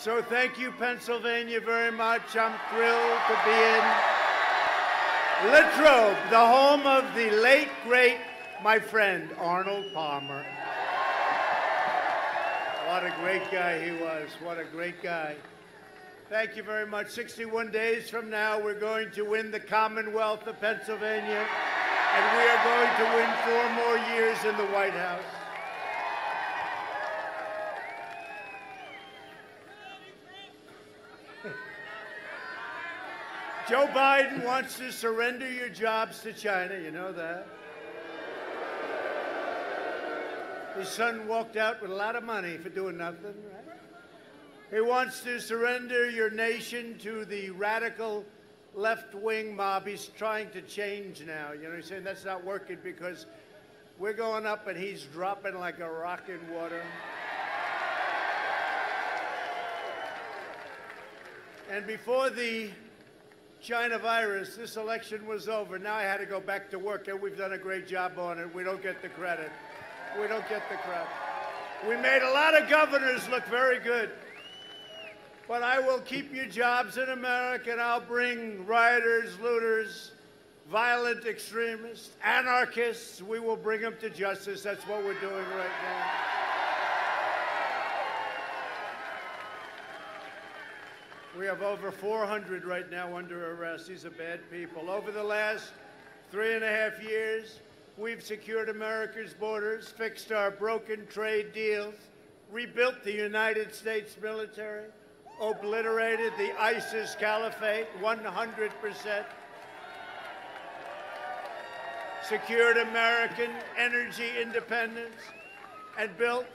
So thank you, Pennsylvania, very much. I'm thrilled to be in Latrobe, the home of the late, great, my friend, Arnold Palmer. What a great guy he was. What a great guy. Thank you very much. 61 days from now, we're going to win the Commonwealth of Pennsylvania, and we are going to win 4 more years in the White House. Joe Biden wants to surrender your jobs to China. You know that. His son walked out with a lot of money for doing nothing, right? He wants to surrender your nation to the radical left-wing mob. He's trying to change now. You know, he's saying that's not working because we're going up and he's dropping like a rock in water. And before the China virus, this election was over. Now I had to go back to work, and we've done a great job on it. We don't get the credit. We don't get the credit. We made a lot of governors look very good. But I will keep your jobs in America, and I'll bring rioters, looters, violent extremists, anarchists. We will bring them to justice. That's what we're doing right now. We have over 400 right now under arrest. These are bad people. Over the last 3.5 years, we've secured America's borders, fixed our broken trade deals, rebuilt the United States military, obliterated the ISIS caliphate 100%, secured American energy independence, and built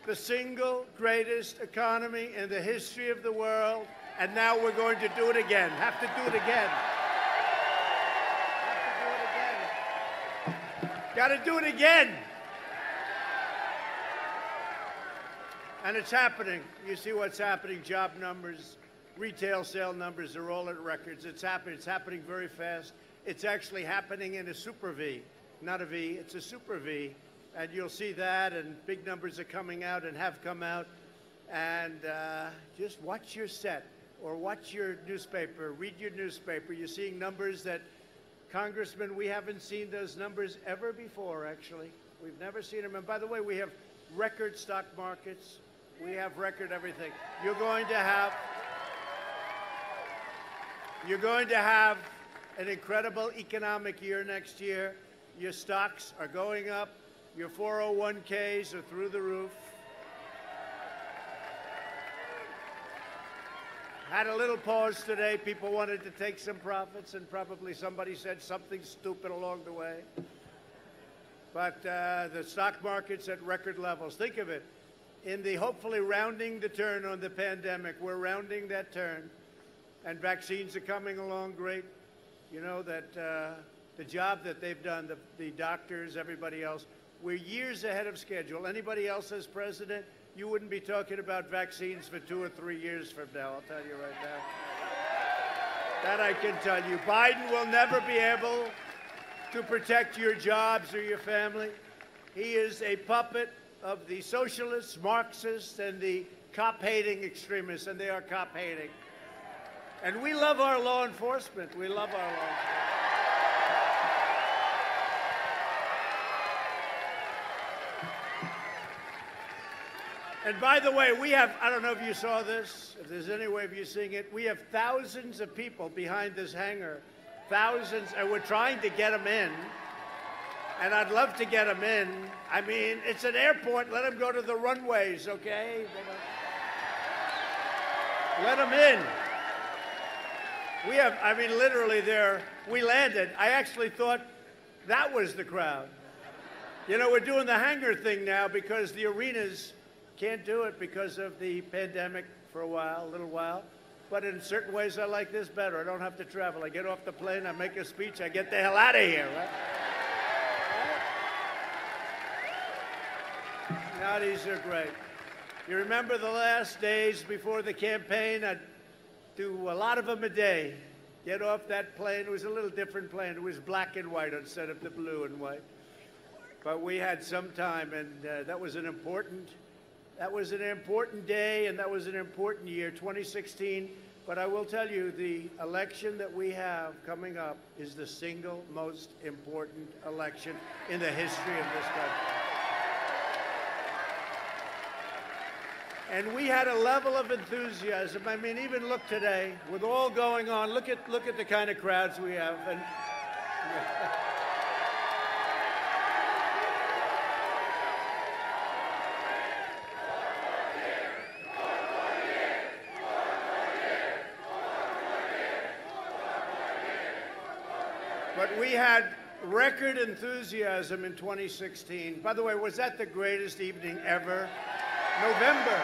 the single greatest economy in the history of the world. And now we're going to do it again. Have to do it again. Have to do it again. Got to do it again. And it's happening. You see what's happening. Job numbers, retail sale numbers are all at records. It's happening. It's happening very fast. It's actually happening in a super V. Not a V. It's a super V. And you'll see that. And big numbers are coming out and have come out. And just watch your set. Or watch your newspaper, read your newspaper. You're seeing numbers that, Congressman, we haven't seen those numbers ever before, actually. We've never seen them. And by the way, we have record stock markets. We have record everything. You're going to have an incredible economic year next year. Your stocks are going up. Your 401ks are through the roof. Had a little pause today. People wanted to take some profits, and probably somebody said something stupid along the way. But the stock market's at record levels. Think of it. In the hopefully rounding the turn on the pandemic, we're rounding that turn, and vaccines are coming along great. You know that the job that they've done, the doctors, everybody else, we're years ahead of schedule. Anybody else as president, you wouldn't be talking about vaccines for 2 or 3 years from now, I'll tell you right now. That I can tell you. Biden will never be able to protect your jobs or your family. He is a puppet of the socialists, Marxists, and the cop-hating extremists, and they are cop-hating. And we love our law enforcement. We love our law enforcement. And by the way, we have, I don't know if you saw this, if there's any way of you seeing it, we have thousands of people behind this hangar, thousands, and we're trying to get them in. And I'd love to get them in. I mean, it's an airport, let them go to the runways, okay? Let them in. We have, I mean, literally there, we landed. I actually thought that was the crowd. You know, we're doing the hangar thing now because the arenas can't do it because of the pandemic for a little while. But in certain ways, I like this better. I don't have to travel. I get off the plane, I make a speech, I get the hell out of here, right? Now these are great. You remember the last days before the campaign? I'd do a lot of them a day. Get off that plane. It was a little different plane. It was black and white instead of the blue and white. But we had some time, and that was an important That was an important day, and that was an important year, 2016. But I will tell you, the election that we have coming up is the single most important election in the history of this country. And we had a level of enthusiasm. I mean, even look today, with all going on, look at the kind of crowds we have. And but we had record enthusiasm in 2016. By the way, was that the greatest evening ever? November.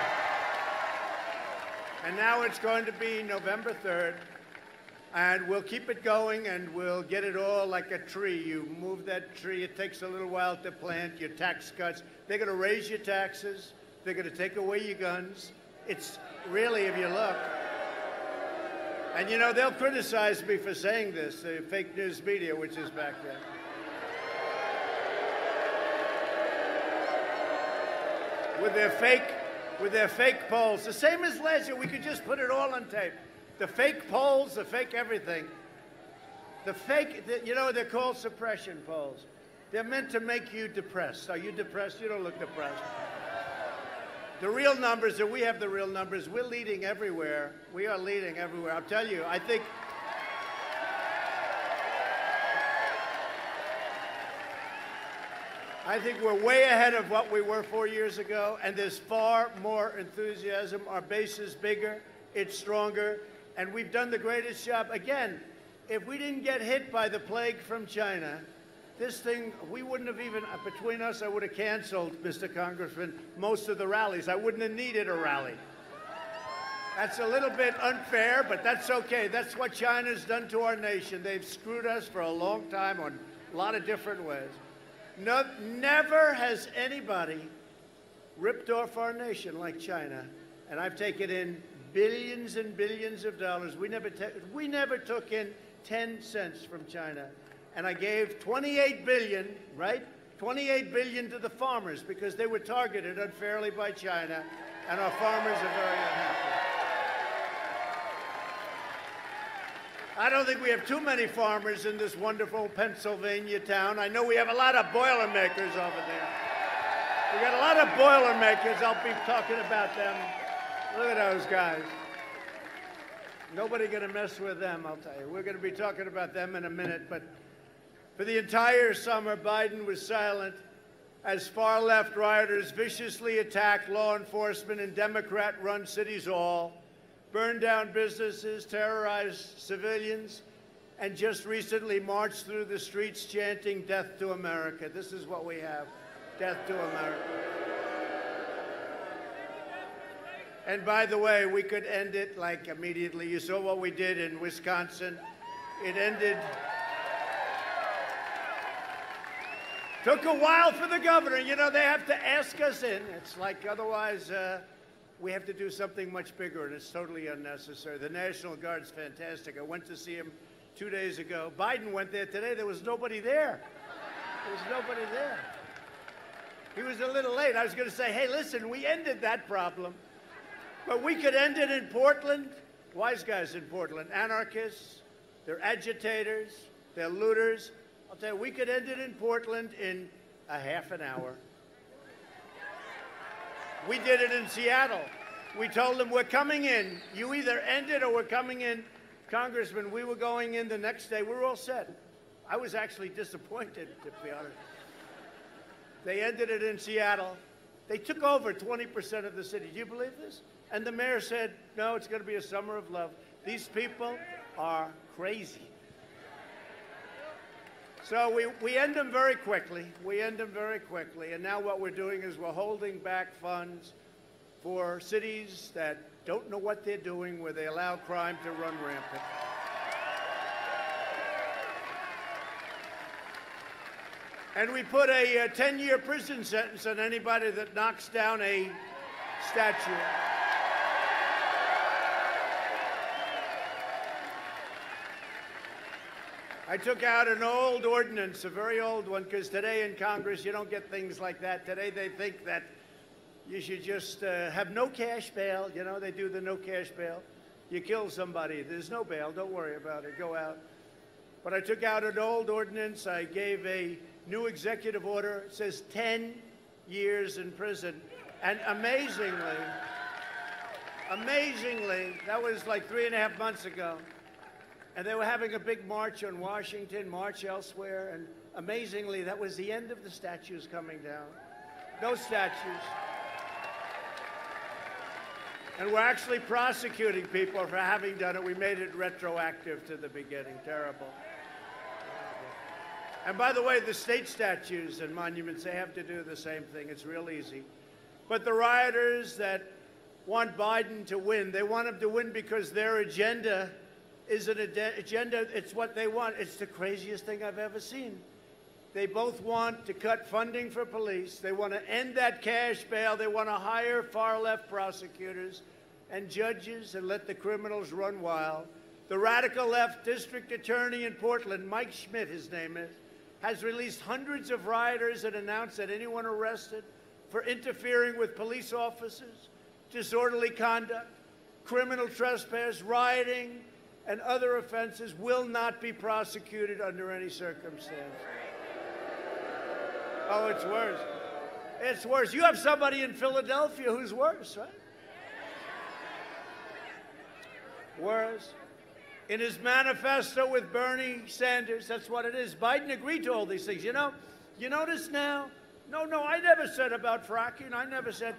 And now it's going to be November 3rd. And we'll keep it going, and we'll get it all like a tree. You move that tree, it takes a little while to plant, your tax cuts. They're going to raise your taxes. They're going to take away your guns. It's really, if you look. And, you know, they'll criticize me for saying this, the fake news media, which is back there. With their fake polls. The same as last year. We could just put it all on tape. The fake polls, the fake everything. You know, they're called suppression polls. They're meant to make you depressed. Are you depressed? You don't look depressed. The real numbers, and we have the real numbers, we're leading everywhere. We are leading everywhere. I'll tell you, I think we're way ahead of what we were 4 years ago, and there's far more enthusiasm. Our base is bigger, it's stronger, and we've done the greatest job. Again, if we didn't get hit by the plague from China, this thing, we wouldn't have even, between us, I would have canceled, Mr. Congressman, most of the rallies. I wouldn't have needed a rally. That's a little bit unfair, but that's okay. That's what China's done to our nation. They've screwed us for a long time on a lot of different ways. No, never has anybody ripped off our nation like China, and I've taken in billions and billions of dollars. We never took in 10 cents from China, and I gave $28 billion, right? $28 billion to the farmers because they were targeted unfairly by China, and our farmers are very unhappy. I don't think we have too many farmers in this wonderful Pennsylvania town. I know we have a lot of Boilermakers over there. We got a lot of Boilermakers. I'll be talking about them. Look at those guys. Nobody going to mess with them, I'll tell you. We're going to be talking about them in a minute. But for the entire summer, Biden was silent as far-left rioters viciously attacked law enforcement in Democrat-run cities all, burned down businesses, terrorized civilians, and just recently marched through the streets chanting, "Death to America." This is what we have, death to America. And by the way, we could end it like immediately. You saw what we did in Wisconsin. It ended. Took a while for the governor. You know, they have to ask us in. It's like otherwise, we have to do something much bigger, and it's totally unnecessary. The National Guard's fantastic. I went to see him 2 days ago. Biden went there today. There was nobody there. There was nobody there. He was a little late. I was going to say, hey, listen, we ended that problem. But we could end it in Portland. Wise guys in Portland. Anarchists. They're agitators. They're looters. I'll tell you, we could end it in Portland in a half an hour. We did it in Seattle. We told them, we're coming in. You either end it or we're coming in. Congressman, we were going in the next day. We were all set. I was actually disappointed, to be honest. They ended it in Seattle. They took over 20% of the city. Do you believe this? And the mayor said, no, it's going to be a summer of love. These people are crazy. So we end them very quickly. We end them very quickly. And now what we're doing is we're holding back funds for cities that don't know what they're doing, where they allow crime to run rampant. And we put a 10-year prison sentence on anybody that knocks down a statue. I took out an old ordinance, a very old one, because today in Congress you don't get things like that. Today they think that you should just have no cash bail. You know, they do the no cash bail. You kill somebody, there's no bail. Don't worry about it. Go out. But I took out an old ordinance. I gave a new executive order. It says 10 years in prison. And amazingly, that was like 3.5 months ago. And they were having a big march on Washington, march elsewhere. And amazingly, that was the end of the statues coming down. No statues. And we're actually prosecuting people for having done it. We made it retroactive to the beginning. Terrible. And by the way, the state statues and monuments, they have to do the same thing. It's real easy. But the rioters that want Biden to win, they want him to win because their agenda is an agenda. It's what they want. It's the craziest thing I've ever seen. They both want to cut funding for police. They want to end that cash bail. They want to hire far-left prosecutors and judges and let the criminals run wild. The radical left district attorney in Portland, Mike Schmidt, his name is, has released hundreds of rioters and announced that anyone arrested for interfering with police officers, disorderly conduct, criminal trespass, rioting, and other offenses will not be prosecuted under any circumstance. Oh, it's worse. It's worse. You have somebody in Philadelphia who's worse, right? Worse. In his manifesto with Bernie Sanders, that's what it is. Biden agreed to all these things. You know, you notice now? No, I never said about fracking. I never said,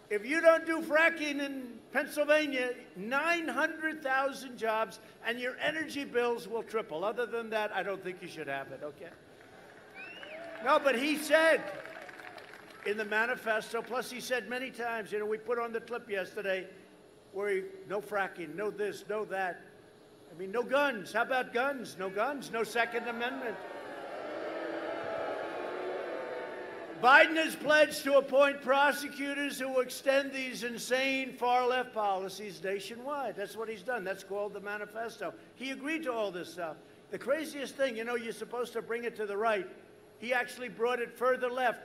if you don't do fracking in Pennsylvania, 900,000 jobs and your energy bills will triple. Other than that, I don't think you should have it, okay? No, but he said in the manifesto, plus he said many times, you know, we put on the clip yesterday where no fracking, no this, no that. I mean, no guns. How about guns? No guns, no Second Amendment. Biden has pledged to appoint prosecutors who will extend these insane far-left policies nationwide. That's what he's done. That's called the manifesto. He agreed to all this stuff. The craziest thing, you know, you're supposed to bring it to the right. He actually brought it further left.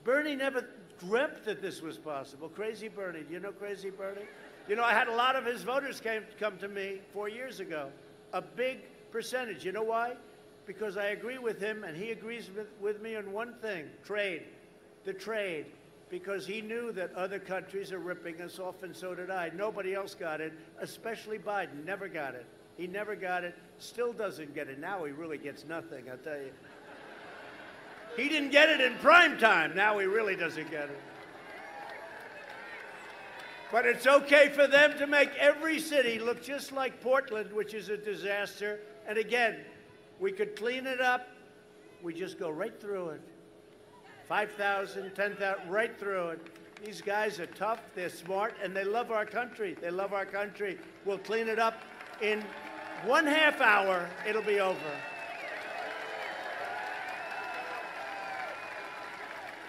Bernie never dreamt that this was possible. Crazy Bernie. Do you know Crazy Bernie? You know, I had a lot of his voters come to me 4 years ago. A big percentage. You know why? Because I agree with him, and he agrees with me on one thing, trade, the trade, because he knew that other countries are ripping us off, and so did I. Nobody else got it, especially Biden, never got it. He never got it, still doesn't get it. Now he really gets nothing, I'll tell you. He didn't get it in prime time. Now he really doesn't get it. But it's okay for them to make every city look just like Portland, which is a disaster. And again, we could clean it up. We just go right through it. 5,000, 10,000, right through it. These guys are tough, they're smart, and they love our country. They love our country. We'll clean it up in 1/2 hour. It'll be over.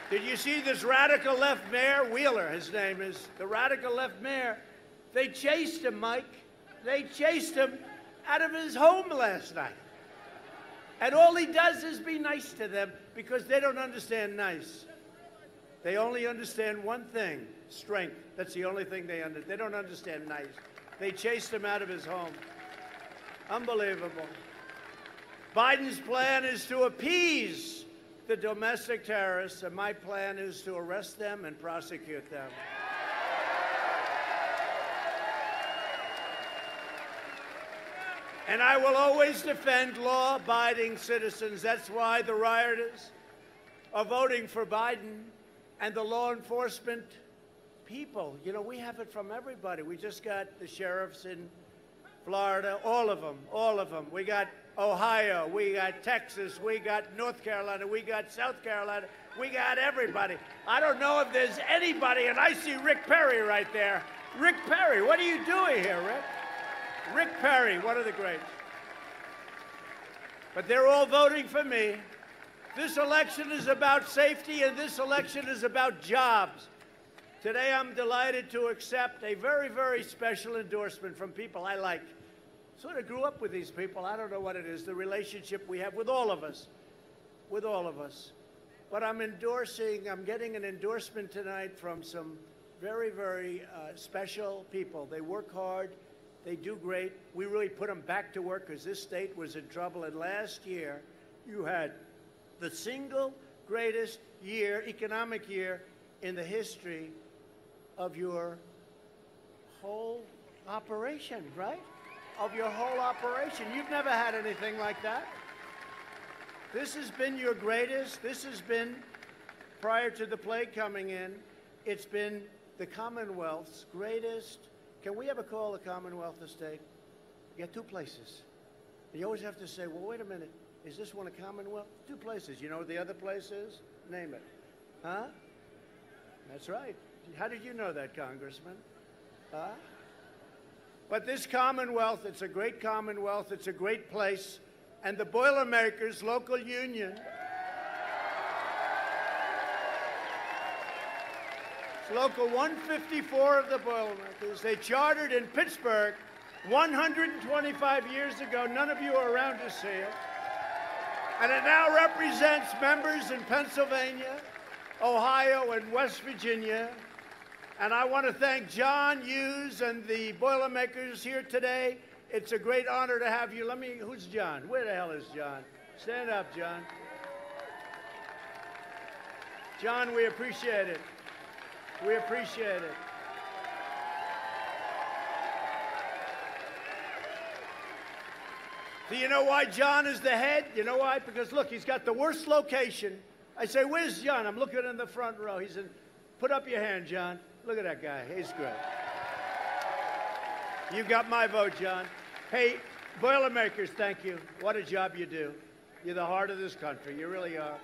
Did you see this radical left mayor, Wheeler, his name is, the radical left mayor? They chased him, Mike. They chased him out of his home last night. And all he does is be nice to them because they don't understand nice. They only understand one thing, strength. That's the only thing they understand. They don't understand nice. They chased him out of his home. Unbelievable. Biden's plan is to appease the domestic terrorists, and my plan is to arrest them and prosecute them. And I will always defend law-abiding citizens. That's why the rioters are voting for Biden and the law enforcement people. You know, we have it from everybody. We just got the sheriffs in Florida, all of them, all of them. We got Ohio, we got Texas, we got North Carolina, we got South Carolina, we got everybody. I don't know if there's anybody, and I see Rick Perry right there. Rick Perry, what are you doing here, Rick? Rick Perry, one of the greats. But they're all voting for me. This election is about safety, and this election is about jobs. Today, I'm delighted to accept a very, very special endorsement from people I like. Sort of grew up with these people. I don't know what it is, the relationship we have with all of us. With all of us. But I'm getting an endorsement tonight from some very, very special people. They work hard. They do great. We really put them back to work because this state was in trouble. And last year, you had the single greatest year, economic year, in the history of your whole operation, right? Of your whole operation. You've never had anything like that. This has been your greatest. This has been, prior to the plague coming in, it's been the Commonwealth's greatest. Can we ever call the Commonwealth a state? You got two places. You always have to say, well, wait a minute. Is this one a Commonwealth? Two places. You know what the other place is? Name it. Huh? That's right. How did you know that, Congressman? Huh? But this Commonwealth, it's a great Commonwealth. It's a great place. And the Boilermakers local union, it's local 154 of the Boilermakers, they chartered in Pittsburgh 125 years ago. None of you are around to see it. And it now represents members in Pennsylvania, Ohio, and West Virginia. And I want to thank John Hughes and the Boilermakers here today. It's a great honor to have you. Who's John? Where the hell is John? Stand up, John. John, we appreciate it. We appreciate it. Do you know why John is the head? You know why? Because, look, he's got the worst location. I say, where's John? I'm looking in the front row. He said, put up your hand, John. Look at that guy. He's great. You got my vote, John. Hey, Boilermakers, thank you. What a job you do. You're the heart of this country. You really are.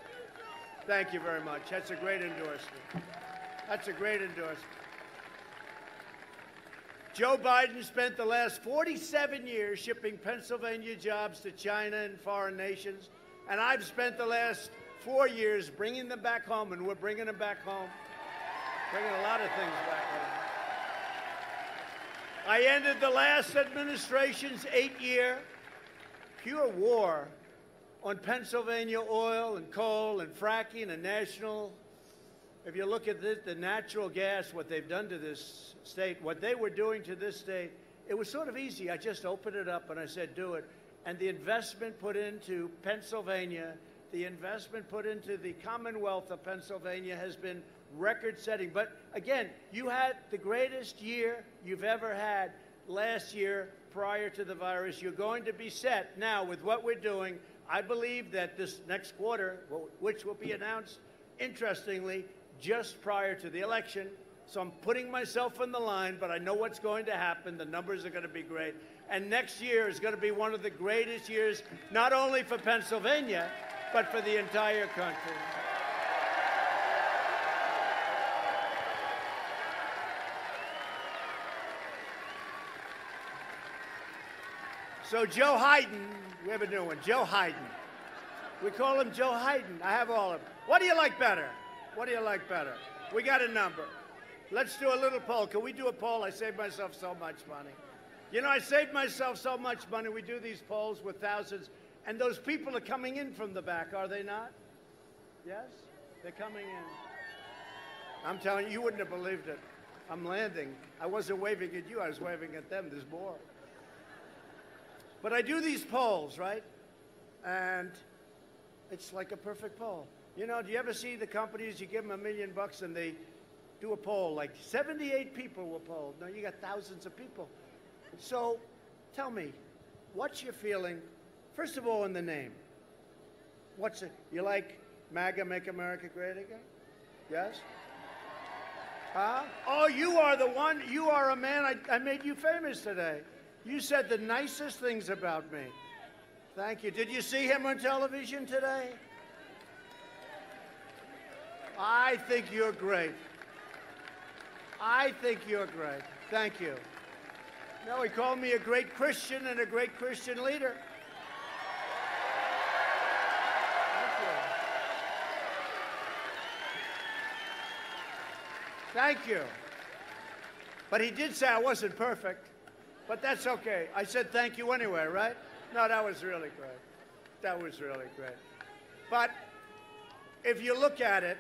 Thank you very much. That's a great endorsement. That's a great endorsement. Joe Biden spent the last 47 years shipping Pennsylvania jobs to China and foreign nations, and I've spent the last 4 years bringing them back home, and we're bringing them back home, bringing a lot of things back home. I ended the last administration's 8-year pure war on Pennsylvania oil and coal and fracking and national. If you look at the natural gas, what they've done to this state, what they were doing to this state, it was sort of easy. I just opened it up and I said, do it. And the investment put into Pennsylvania, the investment put into the Commonwealth of Pennsylvania has been record-setting. But again, you had the greatest year you've ever had last year prior to the virus. You're going to be set now with what we're doing. I believe that this next quarter, which will be announced, interestingly, just prior to the election. So I'm putting myself on the line, but I know what's going to happen. The numbers are going to be great. And next year is going to be one of the greatest years, not only for Pennsylvania, but for the entire country. So Joe Hayden, we have a new one, Joe Hayden. We call him Joe Hayden. I have all of them. What do you like better? What do you like better? We got a number. Let's do a little poll. Can we do a poll? I saved myself so much money. You know, I saved myself so much money. We do these polls with thousands, and those people are coming in from the back, are they not? Yes? They're coming in. I'm telling you, you wouldn't have believed it. I'm landing. I wasn't waving at you. I was waving at them. There's more. But I do these polls, right? And it's like a perfect poll. You know, do you ever see the companies, you give them $1 million and they do a poll, like 78 people were polled. Now you got thousands of people. So tell me, what's your feeling, first of all, in the name? What's it? You like MAGA, Make America Great Again? Yes? Huh? Oh, you are the one, you are a man, I made you famous today. You said the nicest things about me. Thank you. Did you see him on television today? I think you're great. I think you're great. Thank you. No, he called me a great Christian and a great Christian leader. Thank you. But he did say I wasn't perfect. But that's okay. I said thank you anyway, right? No, that was really great. That was really great. But if you look at it,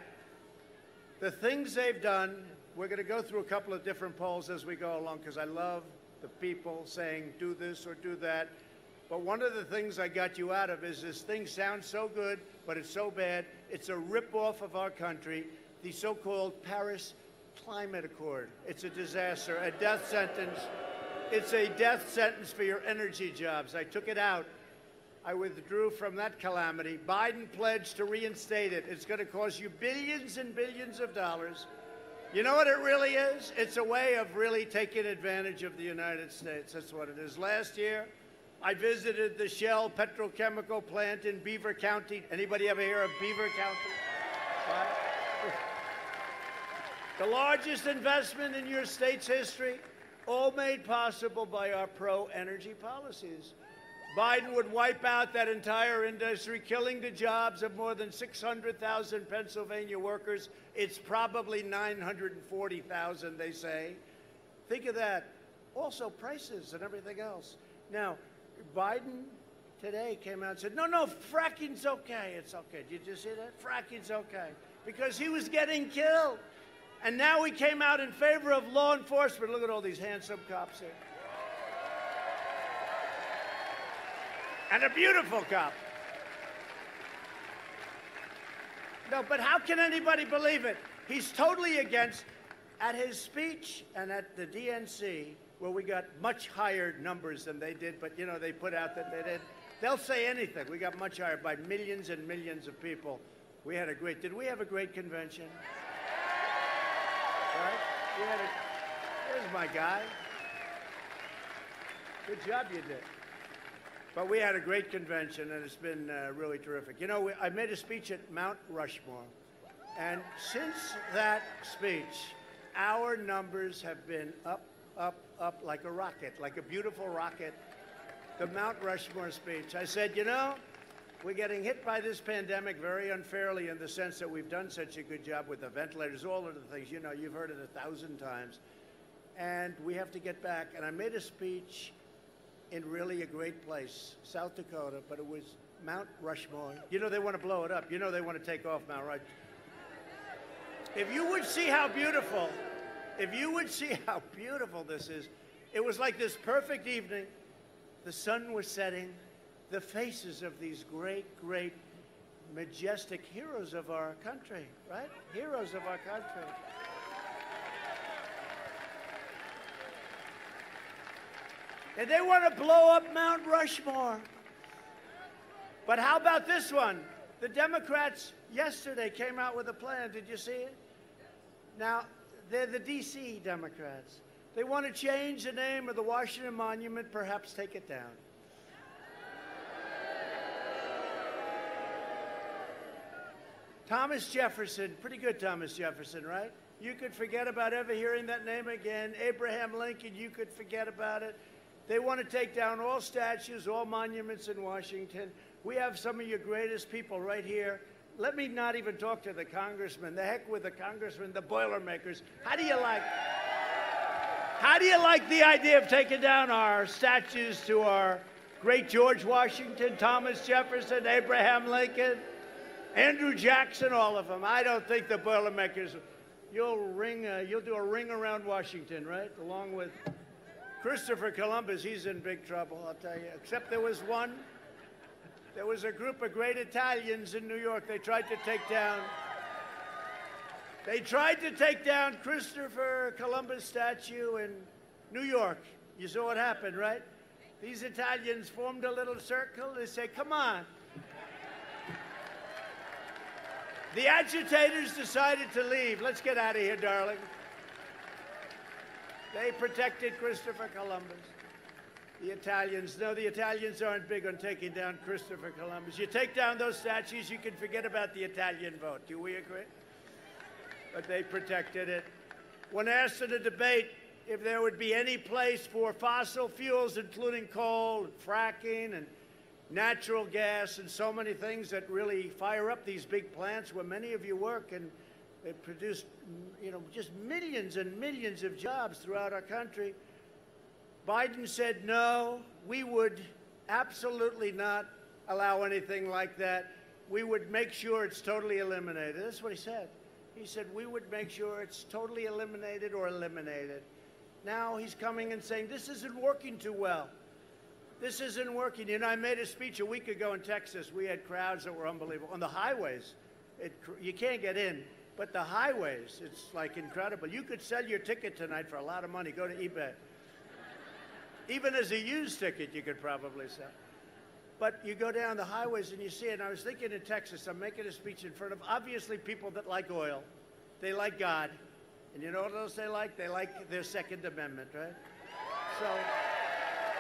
the things they've done, we're going to go through a couple of different polls as we go along because I love the people saying do this or do that. But one of the things I got you out of is this thing sounds so good, but it's so bad. It's a ripoff of our country, the so-called Paris Climate Accord. It's a disaster, a death sentence. It's a death sentence for your energy jobs. I took it out. I withdrew from that calamity. Biden pledged to reinstate it. It's going to cost you billions and billions of dollars. You know what it really is? It's a way of really taking advantage of the United States. That's what it is. Last year, I visited the Shell petrochemical plant in Beaver County. Anybody ever hear of Beaver County? Right? The largest investment in your state's history, all made possible by our pro-energy policies. Biden would wipe out that entire industry, killing the jobs of more than 600,000 Pennsylvania workers. It's probably 940,000, they say. Think of that. Also, prices and everything else. Now, Biden today came out and said, no, fracking's okay. It's okay. Did you see that? Fracking's okay. Because he was getting killed. And now he came out in favor of law enforcement. Look at all these handsome cops here. And a beautiful cop. No, but how can anybody believe it? He's totally against. At his speech and at the DNC, where we got much higher numbers than they did, but, you know, they put out that they did. They'll say anything. We got much higher by millions and millions of people. We had a great, did we have a great convention? Right? There's my guy. Good job you did. But we had a great convention, and it's been really terrific. You know, I made a speech at Mount Rushmore, and since that speech, our numbers have been up, up, up like a rocket, like a beautiful rocket. The Mount Rushmore speech. I said, you know, we're getting hit by this pandemic very unfairly in the sense that we've done such a good job with the ventilators, all of the things. You know, you've heard it 1,000 times. And we have to get back. And I made a speech in really a great place, South Dakota, but it was Mount Rushmore. You know, they want to blow it up. You know, they want to take off Mount Rushmore. If you would see how beautiful, this is, it was like this perfect evening. The sun was setting. The faces of these great, great, majestic heroes of our country, right? Heroes of our country. And they want to blow up Mount Rushmore. But how about this one? The Democrats yesterday came out with a plan. Did you see it? Now, they're the D.C. Democrats. They want to change the name of the Washington Monument, perhaps take it down. Thomas Jefferson, pretty good Thomas Jefferson, right? You could forget about ever hearing that name again. Abraham Lincoln, you could forget about it. They want to take down all statues, all monuments in Washington. We have some of your greatest people right here. Let me not even talk to the congressman. The heck with the congressman, the Boilermakers. How do you like the idea of taking down our statues to our great George Washington, Thomas Jefferson, Abraham Lincoln, Andrew Jackson, all of them? I don't think the Boilermakers, you'll do a ring around Washington, right? Along with Christopher Columbus, he's in big trouble, I'll tell you. Except there was a group of great Italians in New York. They tried to take down Christopher Columbus statue in New York. You saw what happened, right? These Italians formed a little circle. They say, come on. The agitators decided to leave. Let's get out of here, darling. They protected Christopher Columbus. The Italians, no, the Italians aren't big on taking down Christopher Columbus. You take down those statues, you can forget about the Italian vote. Do we agree? But they protected it. When asked in a debate if there would be any place for fossil fuels, including coal, and fracking, and natural gas, and so many things that really fire up these big plants where many of you work, and they produce, you know, just millions and millions of jobs throughout our country. Biden said, no, we would absolutely not allow anything like that. we would make sure it's totally eliminated. That's what he said. He said, we would make sure it's totally eliminated or eliminated. Now he's coming and saying, this isn't working too well. This isn't working. You know, I made a speech a week ago in Texas. We had crowds that were unbelievable. On the highways, you can't get in, but the highways, it's like incredible. You could sell your ticket tonight for a lot of money. Go to eBay. Even as a used ticket, you could probably sell. But you go down the highways and you see it. And I was thinking in Texas, I'm making a speech in front of, obviously, people that like oil. They like God. And you know what else they like? They like their Second Amendment, right?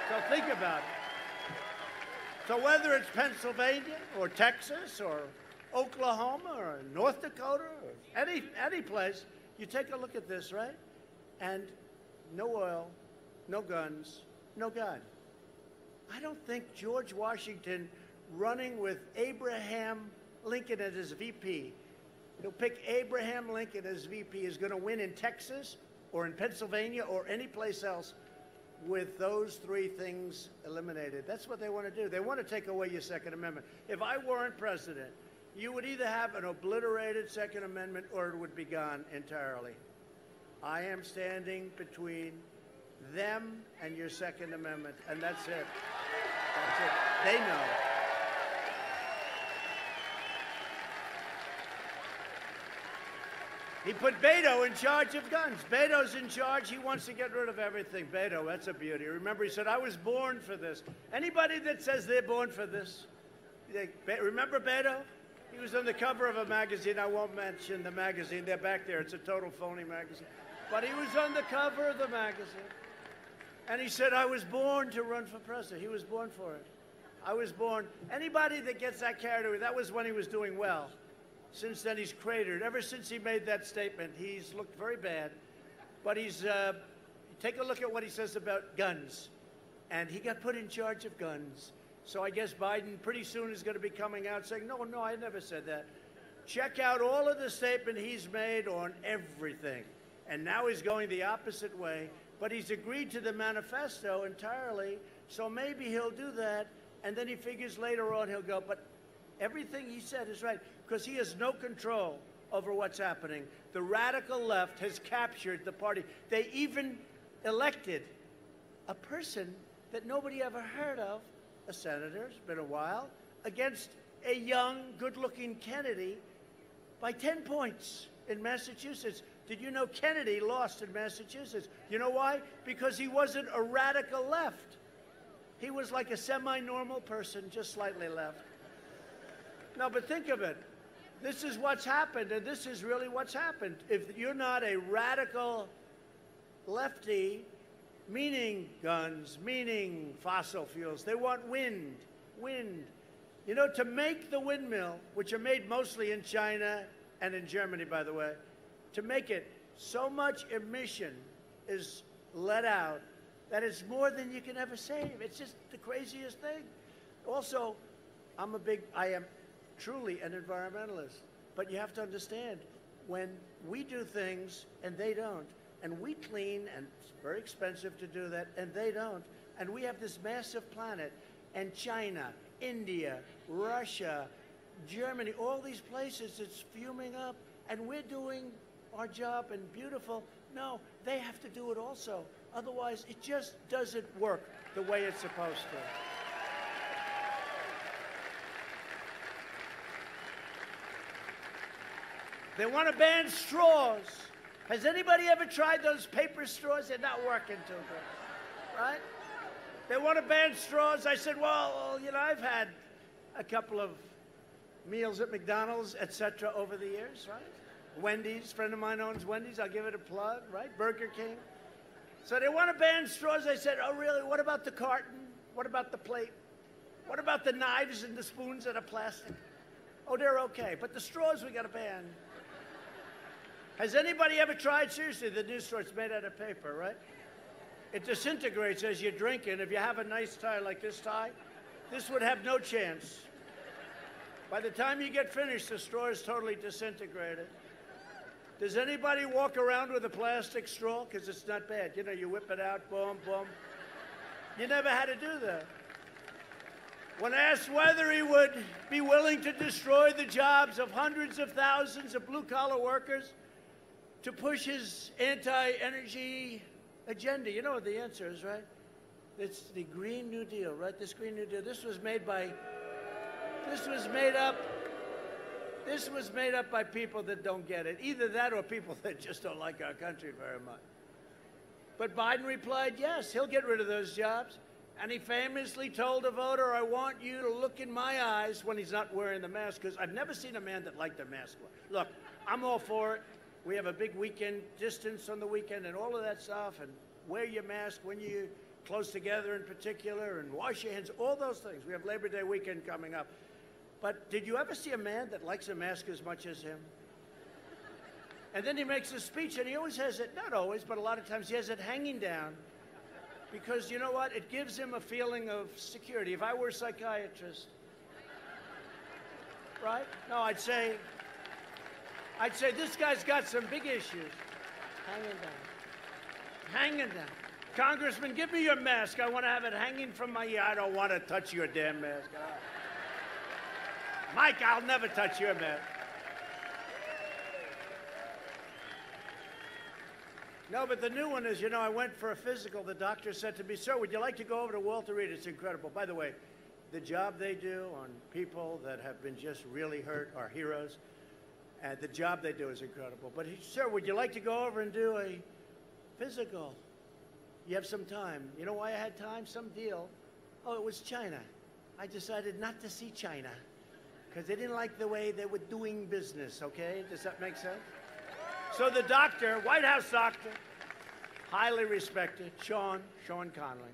So think about it. So whether it's Pennsylvania or Texas or Oklahoma or North Dakota or any place, you take a look at this, right? And no oil, no guns, no God. I don't think George Washington running with Abraham Lincoln as his VP, he'll pick Abraham Lincoln as VP, is going to win in Texas or in Pennsylvania or any place else with those three things eliminated. That's what they want to do. They want to take away your Second Amendment. If I weren't president, you would either have an obliterated Second Amendment or it would be gone entirely. I am standing between them and your Second Amendment, and that's it. That's it. They know. He put Beto in charge of guns. Beto's in charge. He wants to get rid of everything. Beto, that's a beauty. Remember, he said, I was born for this. Anybody that says they're born for this, remember Beto? He was on the cover of a magazine. I won't mention the magazine. They're back there. It's a total phony magazine. But he was on the cover of the magazine. And he said, I was born to run for president. He was born for it. I was born. Anybody that gets that carried away, that was when he was doing well. Since then, he's cratered. Ever since he made that statement, he's looked very bad. But he's, take a look at what he says about guns. And he got put in charge of guns. So I guess Biden pretty soon is going to be coming out saying, no, I never said that. Check out all of the statement he's made on everything. And now he's going the opposite way. But he's agreed to the manifesto entirely, so maybe he'll do that, and then he figures later on he'll go, but everything he said is right, because he has no control over what's happening. The radical left has captured the party. They even elected a person that nobody ever heard of, a senator, it's been a while, against a young, good-looking Kennedy by 10 points in Massachusetts. Did you know Kennedy lost in Massachusetts? You know why? Because he wasn't a radical left. He was like a semi-normal person, just slightly left. No, but think of it. This is what's happened, and this is really what's happened. If you're not a radical lefty, meaning guns, meaning fossil fuels, they want wind. You know, to make the windmill, which are made mostly in China and in Germany, by the way, to make it, so much emission is let out that it's more than you can ever save. It's just the craziest thing. Also, I am truly an environmentalist. But you have to understand, when we do things and they don't, and we clean, and it's very expensive to do that, and they don't, and we have this massive planet, and China, India, Russia, Germany, all these places, it's fuming up, and we're doing our job and beautiful. No, they have to do it also. Otherwise, it just doesn't work the way it's supposed to. They want to ban straws. Has anybody ever tried those paper straws? They're not working too good, right? They want to ban straws. I said, well, you know, I've had a couple of meals at McDonald's, etc., over the years, right? Wendy's, a friend of mine owns Wendy's. I'll give it a plug, right? Burger King. So they want to ban straws. I said, oh, really? What about the carton? What about the plate? What about the knives and the spoons that are plastic? Oh, they're okay. But the straws we got to ban. Has anybody ever tried, seriously, the new straw? It's made out of paper, right? It disintegrates as you're drinking. If you have a nice tie like this tie, this would have no chance. By the time you get finished, the straw is totally disintegrated. Does anybody walk around with a plastic straw? Because it's not bad. You know, you whip it out, boom, boom. You never had to do that. When asked whether he would be willing to destroy the jobs of hundreds of thousands of blue-collar workers to push his anti-energy agenda, you know what the answer is, right? It's the Green New Deal, right? This Green New Deal. This was made up by people that don't get it. Either that or people that just don't like our country very much. But Biden replied, yes, he'll get rid of those jobs. And he famously told a voter, I want you to look in my eyes when he's not wearing the mask, because I've never seen a man that liked a mask. Look, I'm all for it. We have a big weekend, distance on the weekend and all of that stuff, and wear your mask when you're close together in particular, and wash your hands, all those things. We have Labor Day weekend coming up. But did you ever see a man that likes a mask as much as him? And then he makes a speech, and he always has it, not always, but a lot of times he has it hanging down, because you know what? It gives him a feeling of security. If I were a psychiatrist, right? No, I'd say this guy's got some big issues. Hanging down. Congressman, give me your mask. I want to have it hanging from my ear. I don't want to touch your damn mask. Mike, I'll never touch your mask. No, but the new one is, you know, I went for a physical. The doctor said to me, sir, would you like to go over to Walter Reed? It's incredible. By the way, the job they do on people that have been just really hurt are heroes. And the job they do is incredible. But, sir, would you like to go over and do a physical? You have some time. You know why I had time? Some deal. Oh, it was China. I decided not to see China because they didn't like the way they were doing business, okay? Does that make sense? So the doctor, White House doctor, highly respected, Sean Conley.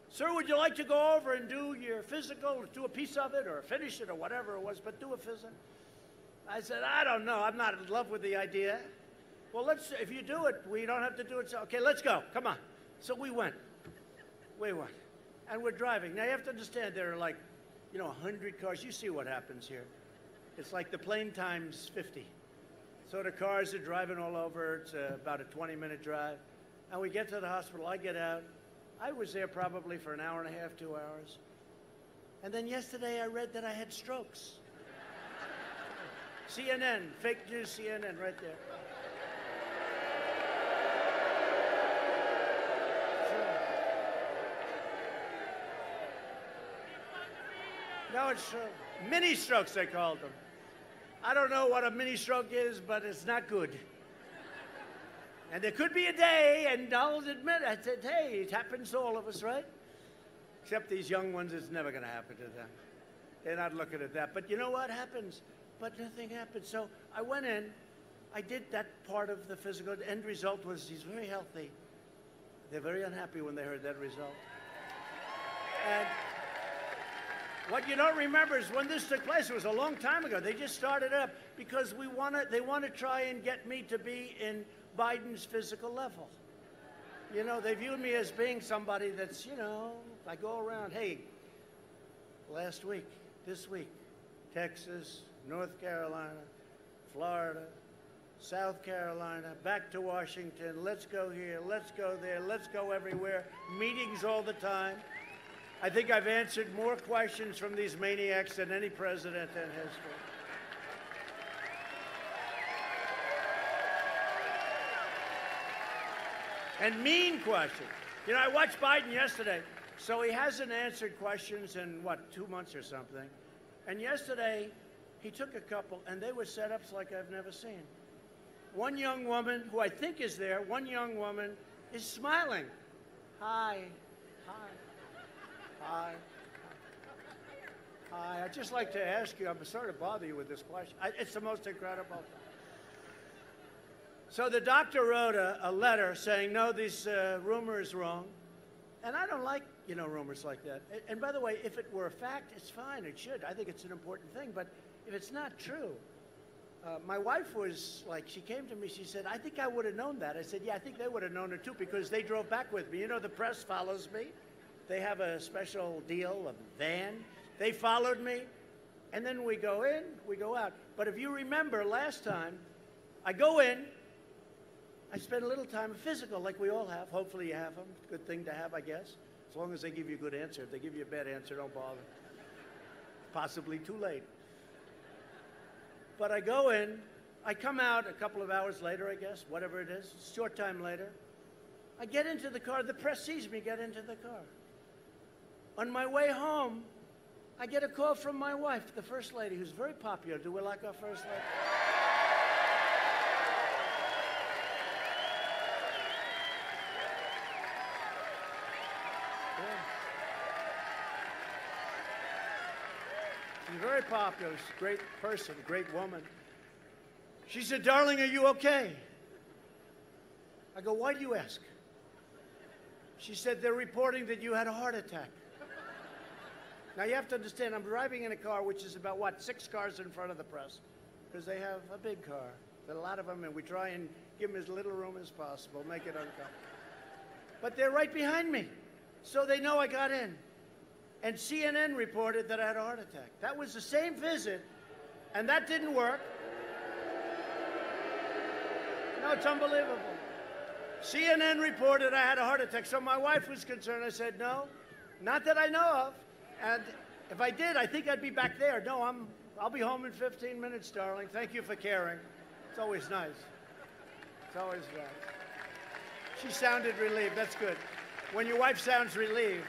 Sir, would you like to go over and do your physical, do a piece of it or finish it or whatever it was, but do a physical? I said, I don't know. I'm not in love with the idea. Well, if you do it, we don't have to do it. So, okay, let's go. Come on. So we went. And we're driving. Now, you have to understand there are like, 100 cars. You see what happens here. It's like the plane times 50. So the cars are driving all over. It's about a 20-minute drive. And we get to the hospital. I get out. I was there probably for an hour and a half, 2 hours. And then yesterday I read that I had strokes. CNN, fake news CNN right there. No, it's mini strokes, they called them. I don't know what a mini stroke is, but it's not good. And there could be a day, and I'll admit, I said, hey, it happens to all of us, right? Except these young ones, it's never going to happen to them. They're not looking at that. But you know what happens? But nothing happened. So I went in. I did that part of the physical. The end result was he's very healthy. They're very unhappy when they heard that result. And what you don't remember is when this took place, it was a long time ago. They just started up because they want to try and get me to be in Biden's physical level. You know, they view me as being somebody that's, I go around, hey, last week, this week, Texas, North Carolina, Florida, South Carolina, back to Washington, let's go here, let's go there, let's go everywhere, meetings all the time. I think I've answered more questions from these maniacs than any president in history. And mean questions. I watched Biden yesterday, so he hasn't answered questions in, 2 months or something. And yesterday, he took a couple, and they were setups like I've never seen. One young woman, who I think is there, is smiling. Hi. I'd just like to ask you, I'm sorry to bother you with this question. It's the most incredible. So the doctor wrote a letter saying, no, this rumor is wrong. And I don't like, rumors like that. And by the way, if it were a fact, it's fine. It should. I think it's an important thing. But if it's not true, my wife was like, she came to me, she said, I think I would have known that. I said, yeah, I think they would have known it too because they drove back with me. The press follows me. They have a special deal, a van. They followed me. And then we go in, we go out. But if you remember last time, I go in, I spend a little time physical like we all have. Hopefully you have them. Good thing to have, I guess, as long as they give you a good answer. If they give you a bad answer, don't bother. possibly too late. But I go in, I come out a couple of hours later, I guess, whatever it is, a short time later. I get into the car, the press sees me get into the car. On my way home, I get a call from my wife, the First Lady, who's very popular. Do we like our First Lady? She's very popular. She's a great person, a great woman. She said, "Darling, are you okay?" I go, "Why do you ask?" She said, "They're reporting that you had a heart attack." Now, you have to understand, I'm driving in a car which is about, what, 6 cars in front of the press, because they have a big car. There are a lot of them, and we try and give them as little room as possible, make it uncomfortable. But they're right behind me, so they know I got in. And CNN reported that I had a heart attack. That was the same visit, and that didn't work. No, it's unbelievable. CNN reported I had a heart attack, so my wife was concerned. I said, "No, not that I know of. And if I did, I think I'd be back there. No, I'll be home in 15 minutes, darling. Thank you for caring." It's always nice. It's always nice. She sounded relieved. That's good. When your wife sounds relieved.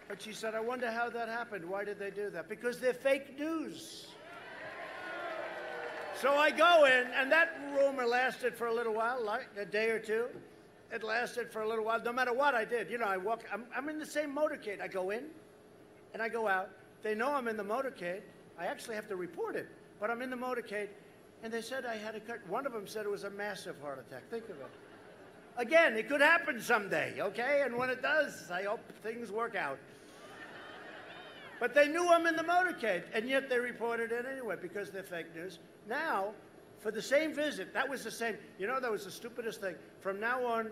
But she said, "I wonder how that happened. Why did they do that?" Because they're fake news. So I go in, and that rumor lasted for a little while, like a day or two. It lasted for a little while, no matter what I did. You know, I'm in the same motorcade. I go in, and I go out. They know I'm in the motorcade. I actually have to report it, but I'm in the motorcade, and they said I had a cut. One of them said it was a massive heart attack. Think of it. Again, it could happen someday, okay? And when it does, I hope things work out. But they knew I'm in the motorcade, and yet they reported it anyway because they're fake news. Now, for the same visit, that was the same. You know, that was the stupidest thing. From now on,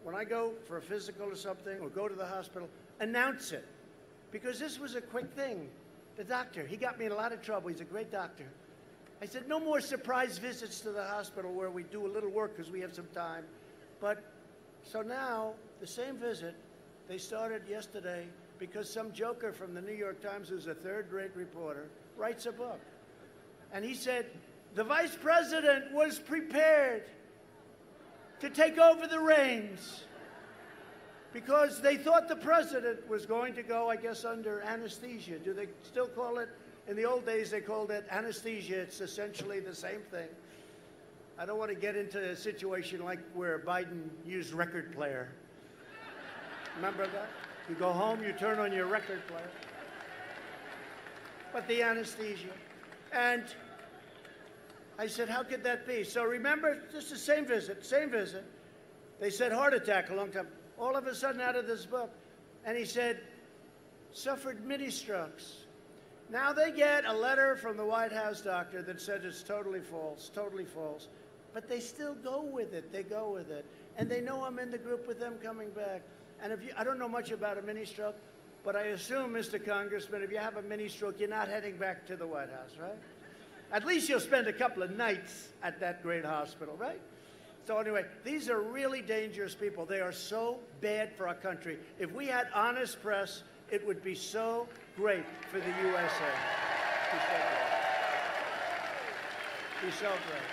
when I go for a physical or something, or go to the hospital, announce it. Because this was a quick thing. The doctor, he got me in a lot of trouble. He's a great doctor. I said, "No more surprise visits to the hospital where we do a little work because we have some time." But, so now, the same visit, they started yesterday because some joker from the New York Times, who's a third-rate reporter, writes a book. And he said, the vice president was prepared to take over the reins because they thought the president was going to go, I guess, under anesthesia. Do they still call it? In the old days, they called it anesthesia. It's essentially the same thing. I don't want to get into a situation like where Biden used record player. Remember that? You go home, you turn on your record player. But the anesthesia. And I said, how could that be? So remember, just the same visit. They said heart attack a long time. All of a sudden out of this book. And he said, suffered mini strokes. Now they get a letter from the White House doctor that said it's totally false, totally false. But they still go with it. They go with it. And they know I'm in the group with them coming back. And if you, I don't know much about a mini stroke, but I assume, Mr. Congressman, if you have a mini stroke, you're not heading back to the White House, right? At least you'll spend a couple of nights at that great hospital, right? So anyway, these are really dangerous people. They are so bad for our country. If we had honest press, it would be so great for the USA. Be so great.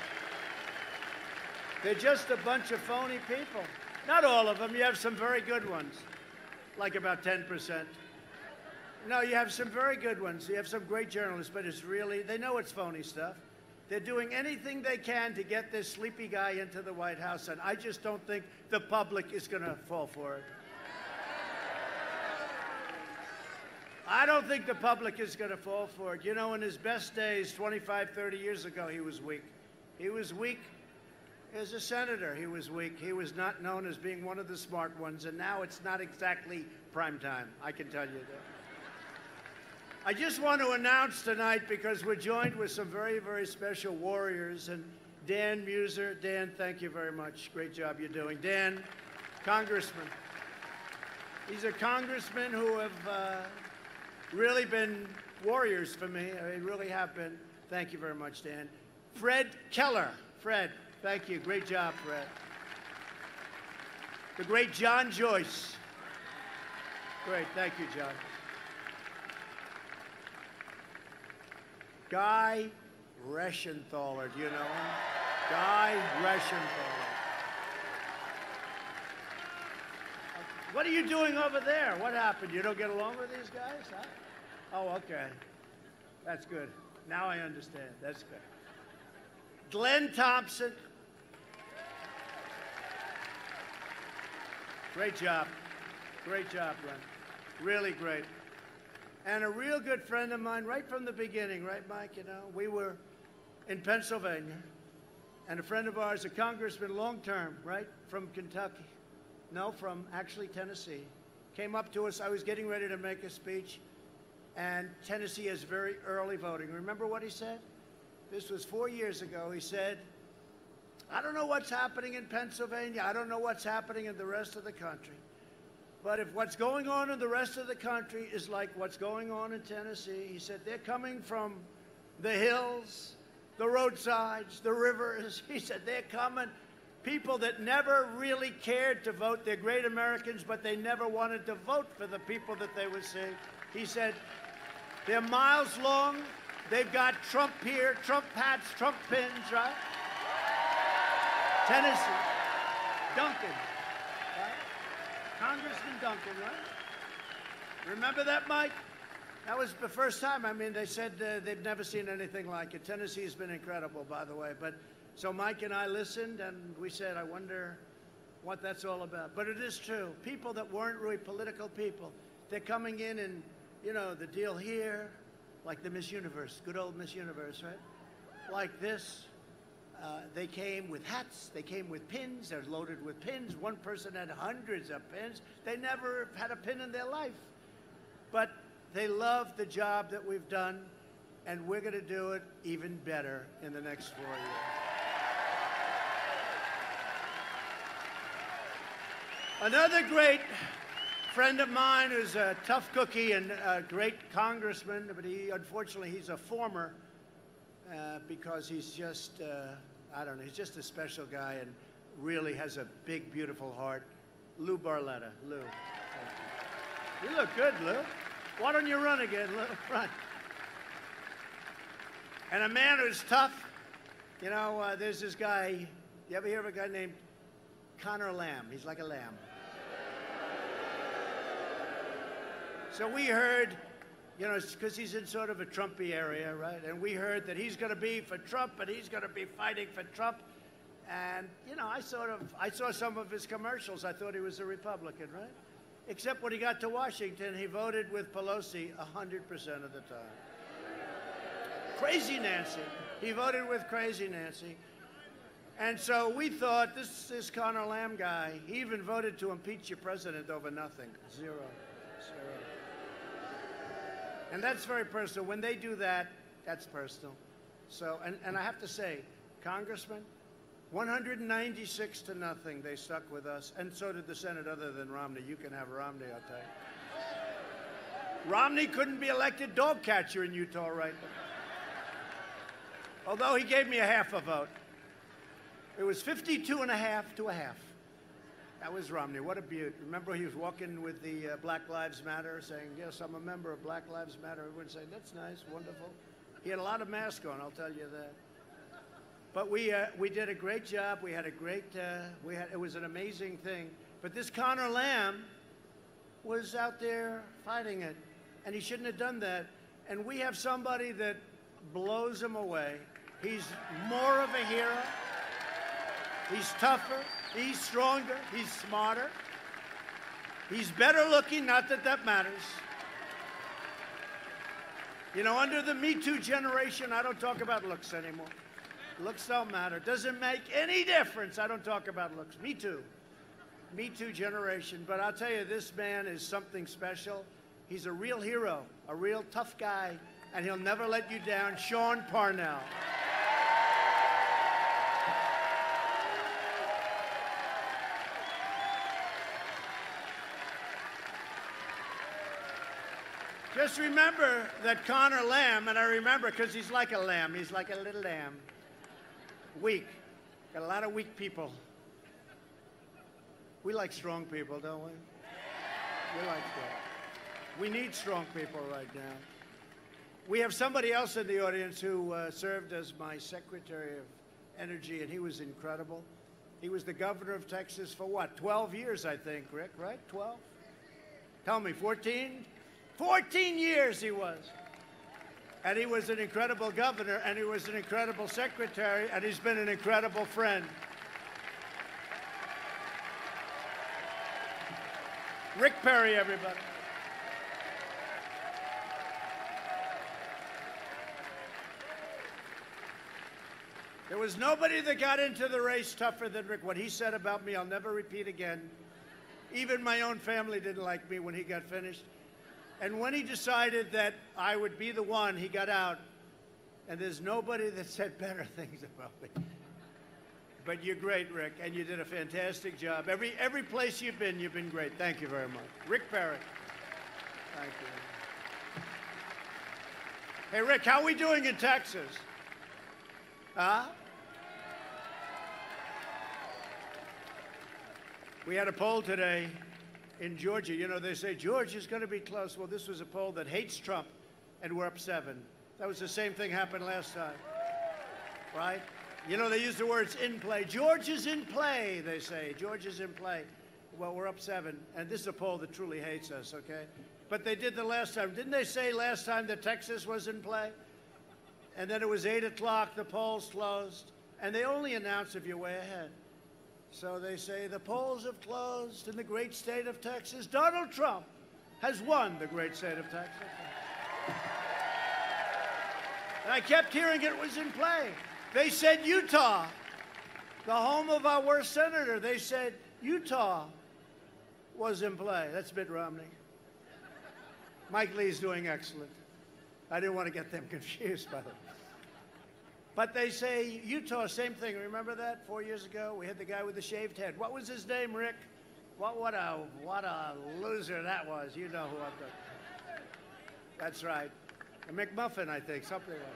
They're just a bunch of phony people. Not all of them. You have some very good ones, like about 10%. No, you have some very good ones. You have some great journalists, but it's really, they know it's phony stuff. They're doing anything they can to get this sleepy guy into the White House, and I just don't think the public is going to fall for it. I don't think the public is going to fall for it. You know, in his best days, 25, 30 years ago, he was weak. He was weak as a senator. He was weak. He was not known as being one of the smart ones, and now it's not exactly prime time. I can tell you that. I just want to announce tonight, because we're joined with some very, very special warriors, and Dan Muser. Dan, thank you very much. Great job you're doing. Dan, congressman. These are congressmen who have really been warriors for me. They really have been. Thank you very much, Dan. Fred Keller. Fred, thank you. Great job, Fred. The great John Joyce. Great. Thank you, John. Guy Reschenthaler. Do you know him? Guy Reschenthaler. What are you doing over there? What happened? You don't get along with these guys? Huh? Oh, okay. That's good. Now I understand. That's good. Glenn Thompson. Great job. Great job, Glenn. Really great. And a real good friend of mine right from the beginning, right, Mike? You know, we were in Pennsylvania, and a friend of ours, a congressman long-term, right, from Kentucky. No, from actually Tennessee. Came up to us. I was getting ready to make a speech, and Tennessee has very early voting. Remember what he said? This was 4 years ago. He said, I don't know what's happening in Pennsylvania. I don't know what's happening in the rest of the country. But if what's going on in the rest of the country is like what's going on in Tennessee, he said, they're coming from the hills, the roadsides, the rivers. He said, they're coming. People that never really cared to vote. They're great Americans, but they never wanted to vote for the people that they would see. He said, they're miles long. They've got Trump here, Trump hats, Trump pins, right? Tennessee. Duncan. Right? Congressman Duncan, right? Remember that, Mike? That was the first time. I mean, they said they've never seen anything like it. Tennessee's been incredible, by the way. But so Mike and I listened, and we said, I wonder what that's all about. But it is true. People that weren't really political people, they're coming in and, you know, the deal here, like the Miss Universe, good old Miss Universe, right? Like this. They came with hats. They came with pins. They're loaded with pins. One person had hundreds of pins. They never had a pin in their life. But they love the job that we've done, and we're going to do it even better in the next 4 years. Another great friend of mine who's a tough cookie and a great congressman, but unfortunately, he's a former because he's just, I don't know, he's just a special guy and really has a big, beautiful heart. Lou Barletta. Lou, thank you. You look good, Lou. Why don't you run again, Lou? Run. And a man who's tough. You know, there's this guy, you ever hear of a guy named Connor Lamb? He's like a lamb. So we heard, you know, because he's in sort of a Trumpy area, right? And we heard that he's going to be for Trump and he's going to be fighting for Trump. And, you know, I saw some of his commercials. I thought he was a Republican, right? Except when he got to Washington, he voted with Pelosi 100% of the time. Crazy Nancy. He voted with Crazy Nancy. And so we thought, this Connor Lamb guy, he even voted to impeach your president over nothing. Zero. And that's very personal. When they do that, that's personal. So, and I have to say, Congressman, 196-0, they stuck with us. And so did the Senate, other than Romney. You can have Romney, I'll tell you. Romney couldn't be elected dog catcher in Utah right now. Although he gave me a half a vote. It was 52.5 to a half. That was Romney. What a beaut. Remember he was walking with the Black Lives Matter saying, yes, I'm a member of Black Lives Matter. Everyone saying, that's nice, wonderful. He had a lot of masks on, I'll tell you that. But we did a great job. We had a great, it was an amazing thing. But this Connor Lamb was out there fighting it, and he shouldn't have done that. And we have somebody that blows him away. He's more of a hero. He's tougher. He's stronger. He's smarter. He's better looking, not that that matters. You know, under the Me Too generation, I don't talk about looks anymore. Looks don't matter. Doesn't make any difference. I don't talk about looks. Me Too. Me Too generation. But I'll tell you, this man is something special. He's a real hero, a real tough guy, and he'll never let you down. Sean Parnell. Just remember that Connor Lamb, and I remember because he's like a lamb. He's like a little lamb. Weak. Got a lot of weak people. We like strong people, don't we? We like strong. We need strong people right now. We have somebody else in the audience who served as my Secretary of Energy, and he was incredible. He was the governor of Texas for what, 12 years, I think, Rick, right? 12? Tell me, 14? 14 years he was. And he was an incredible governor, and he was an incredible secretary, and he's been an incredible friend. Rick Perry, everybody. There was nobody that got into the race tougher than Rick. What he said about me, I'll never repeat again. Even my own family didn't like me when he got finished. And when he decided that I would be the one, he got out. And there's nobody that said better things about me. But you're great, Rick, and you did a fantastic job. Every place you've been great. Thank you very much. Rick Perry. Thank you. Hey, Rick, how are we doing in Texas? Huh? We had a poll today in Georgia. You know, they say Georgia's going to be close. Well, this was a poll that hates Trump, and we're up 7. That was the same thing happened last time, right? You know, they use the words in play. Georgia's in play, they say. Georgia's in play. Well, we're up 7, and this is a poll that truly hates us, okay? But they did the last time. Didn't they say last time that Texas was in play? And then it was 8 o'clock, the polls closed, and they only announce if you're way ahead. So they say the polls have closed in the great state of Texas. Donald Trump has won the great state of Texas. And I kept hearing it was in play. They said Utah, the home of our worst senator. They said Utah was in play. That's Mitt Romney. Mike Lee's doing excellent. I didn't want to get them confused, by the way. But they say Utah, same thing. Remember that 4 years ago? We had the guy with the shaved head. What was his name, Rick? What a loser that was. You know who I'm talking. That's right. A McMuffin, I think, something like that.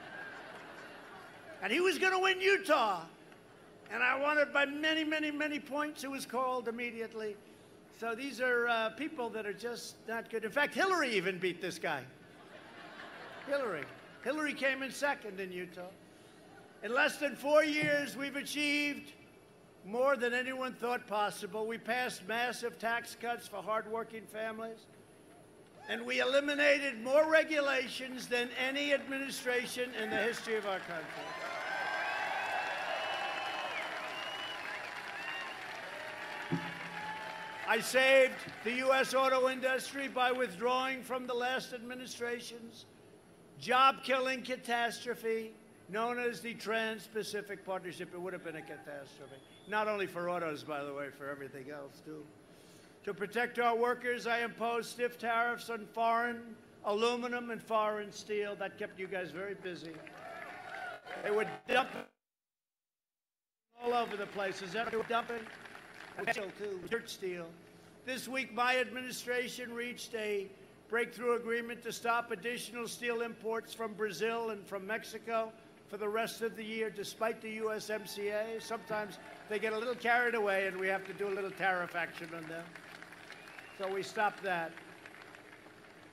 And he was going to win Utah. And I won it by many, many, many points. It was called immediately. So these are people that are just not good. In fact, Hillary even beat this guy. Hillary came in second in Utah. In less than 4 years, we've achieved more than anyone thought possible. We passed massive tax cuts for hardworking families, and we eliminated more regulations than any administration in the history of our country. I saved the U.S. auto industry by withdrawing from the last administration's job-killing catastrophe known as the Trans-Pacific Partnership. It would have been a catastrophe. Not only for autos, by the way, for everything else, too. To protect our workers, I imposed stiff tariffs on foreign aluminum and foreign steel. That kept you guys very busy. They were dumping all over the place. Is that what they were dumping? And steel, too, dirt steel. This week, my administration reached a breakthrough agreement to stop additional steel imports from Brazil and from Mexico for the rest of the year, despite the USMCA. Sometimes they get a little carried away, and we have to do a little tariff action on them. So we stopped that.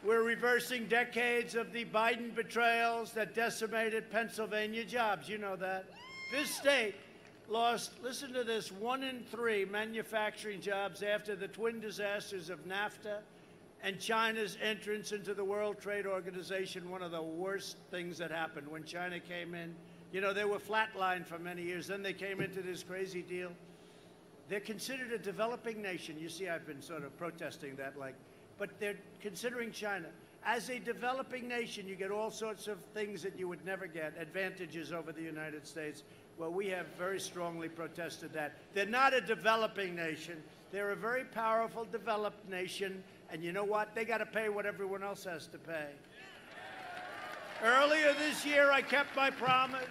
We're reversing decades of the Biden betrayals that decimated Pennsylvania jobs. You know that. This state lost, listen to this, 1 in 3 manufacturing jobs after the twin disasters of NAFTA and China's entrance into the World Trade Organization. One of the worst things that happened when China came in. You know, they were flatlined for many years. Then they came into this crazy deal. They're considered a developing nation. You see, I've been sort of protesting that, but they're considering China. As a developing nation, you get all sorts of things that you would never get, advantages over the United States. Well, we have very strongly protested that. They're not a developing nation. They're a very powerful, developed nation. And you know what? They got to pay what everyone else has to pay. Earlier this year, I kept my promise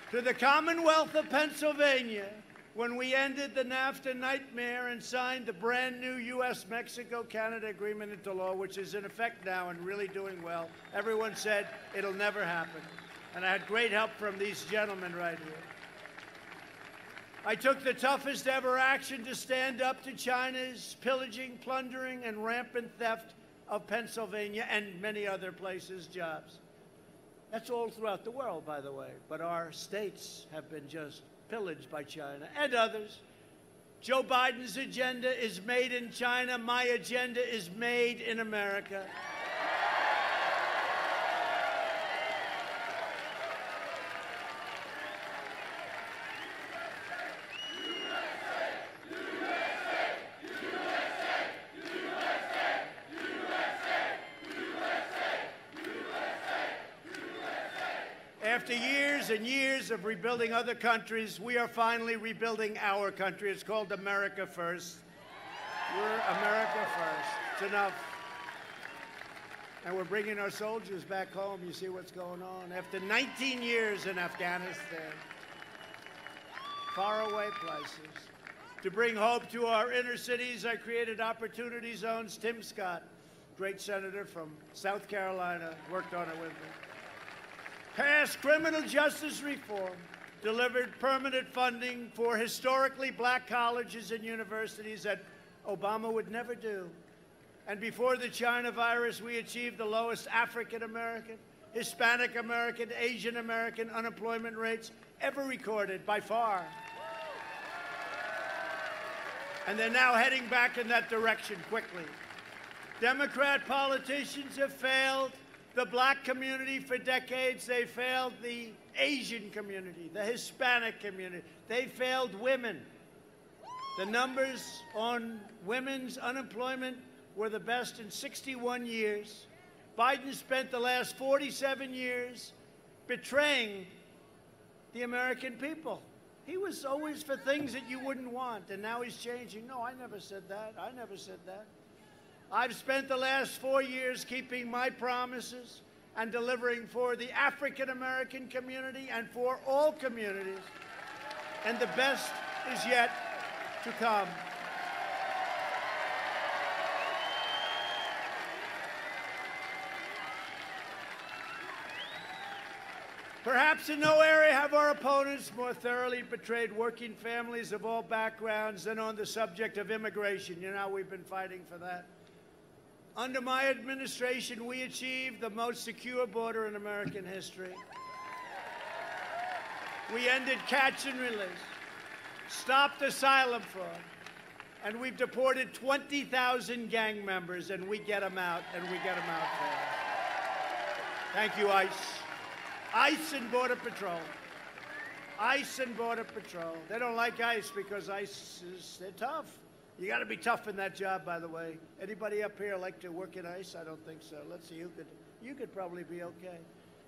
to the Commonwealth of Pennsylvania when we ended the NAFTA nightmare and signed the brand new U.S.-Mexico-Canada agreement into law, which is in effect now and really doing well. Everyone said it'll never happen. And I had great help from these gentlemen right here. I took the toughest ever action to stand up to China's pillaging, plundering, and rampant theft of Pennsylvania and many other places jobs. That's all throughout the world, by the way. But our states have been just pillaged by China and others. Joe Biden's agenda is made in China. My agenda is made in America. After years and years of rebuilding other countries, we are finally rebuilding our country. It's called America First. We're America First. It's enough. And we're bringing our soldiers back home. You see what's going on. After 19 years in Afghanistan, faraway places. To bring hope to our inner cities, I created opportunity zones. Tim Scott, great senator from South Carolina, worked on it with me. Passed criminal justice reform, delivered permanent funding for historically black colleges and universities that Obama would never do. And before the China virus, we achieved the lowest African American, Hispanic American, Asian American unemployment rates ever recorded by far. And they're now heading back in that direction quickly. Democrat politicians have failed the black community for decades. They failed the Asian community, the Hispanic community. They failed women. The numbers on women's unemployment were the best in 61 years. Biden spent the last 47 years betraying the American people. He was always for things that you wouldn't want, and now he's changing. No, I never said that. I never said that. I've spent the last 4 years keeping my promises and delivering for the African-American community and for all communities. And the best is yet to come. Perhaps in no area have our opponents more thoroughly betrayed working families of all backgrounds than on the subject of immigration. You know, we've been fighting for that. Under my administration, we achieved the most secure border in American history. We ended catch and release, stopped asylum fraud, and we've deported 20,000 gang members, and we get them out, and we get them out fast. Thank you, ICE. ICE and Border Patrol. ICE and Border Patrol. They don't like ICE because ICE they're tough. You got to be tough in that job, by the way. Anybody up here like to work in ICE? I don't think so. Let's see, you could probably be okay.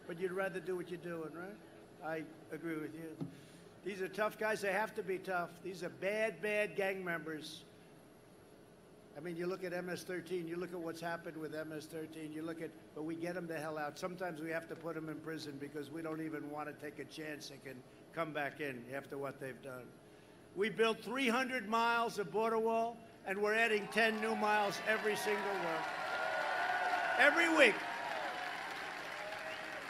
But you'd rather do what you're doing, right? I agree with you. These are tough guys. They have to be tough. These are bad, bad gang members. I mean, you look at MS-13, you look at what's happened with MS-13, you look at, but we get them the hell out. Sometimes we have to put them in prison because we don't even want to take a chance they can come back in after what they've done. We built 300 miles of border wall, and we're adding 10 new miles every single week. Every week.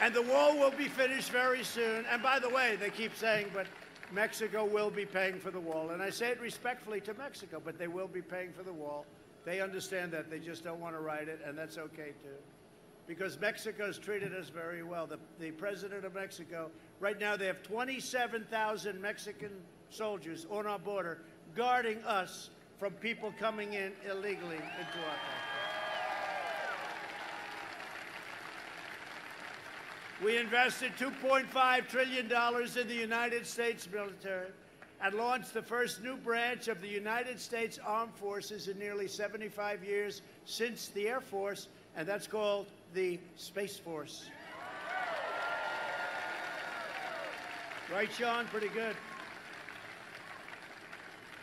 And the wall will be finished very soon. And by the way, they keep saying, but Mexico will be paying for the wall. And I say it respectfully to Mexico, but they will be paying for the wall. They understand that. They just don't want to write it, and that's okay, too. Because Mexico's treated us very well. The president of Mexico, right now they have 27,000 Mexican soldiers on our border guarding us from people coming in illegally into our country. We invested $2.5 trillion in the United States military and launched the first new branch of the United States Armed Forces in nearly 75 years since the Air Force, and that's called the Space Force. Right, Sean? Pretty good.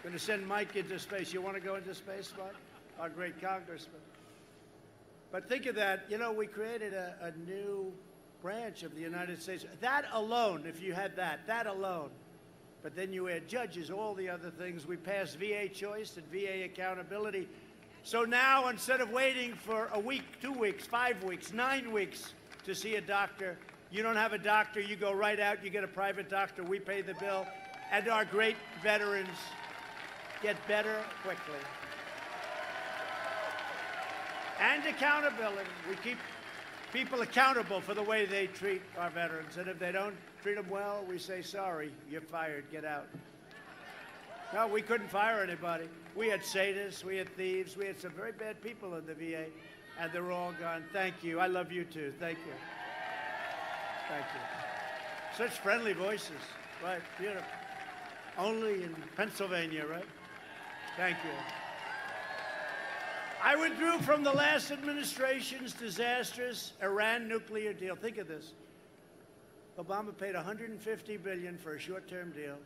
Going to send Mike into space. You want to go into space, Mike? Our great congressman. But think of that. You know, we created a new branch of the United States. That alone, if you had that alone. But then you add judges, all the other things. We passed VA choice and VA accountability. So now, instead of waiting for a week, 2 weeks, 5 weeks, 9 weeks to see a doctor, you don't have a doctor, you go right out, you get a private doctor, we pay the bill, and our great veterans get better quickly. And accountability. We keep people accountable for the way they treat our veterans. And if they don't treat them well, we say, sorry, you're fired, get out. No, we couldn't fire anybody. We had sadists, we had thieves, we had some very bad people in the VA, and they're all gone. Thank you. I love you too. Thank you. Thank you. Such friendly voices. Right, beautiful. Only in Pennsylvania, right? Thank you. I withdrew from the last administration's disastrous Iran nuclear deal. Think of this. Obama paid $150 billion for a short-term deal.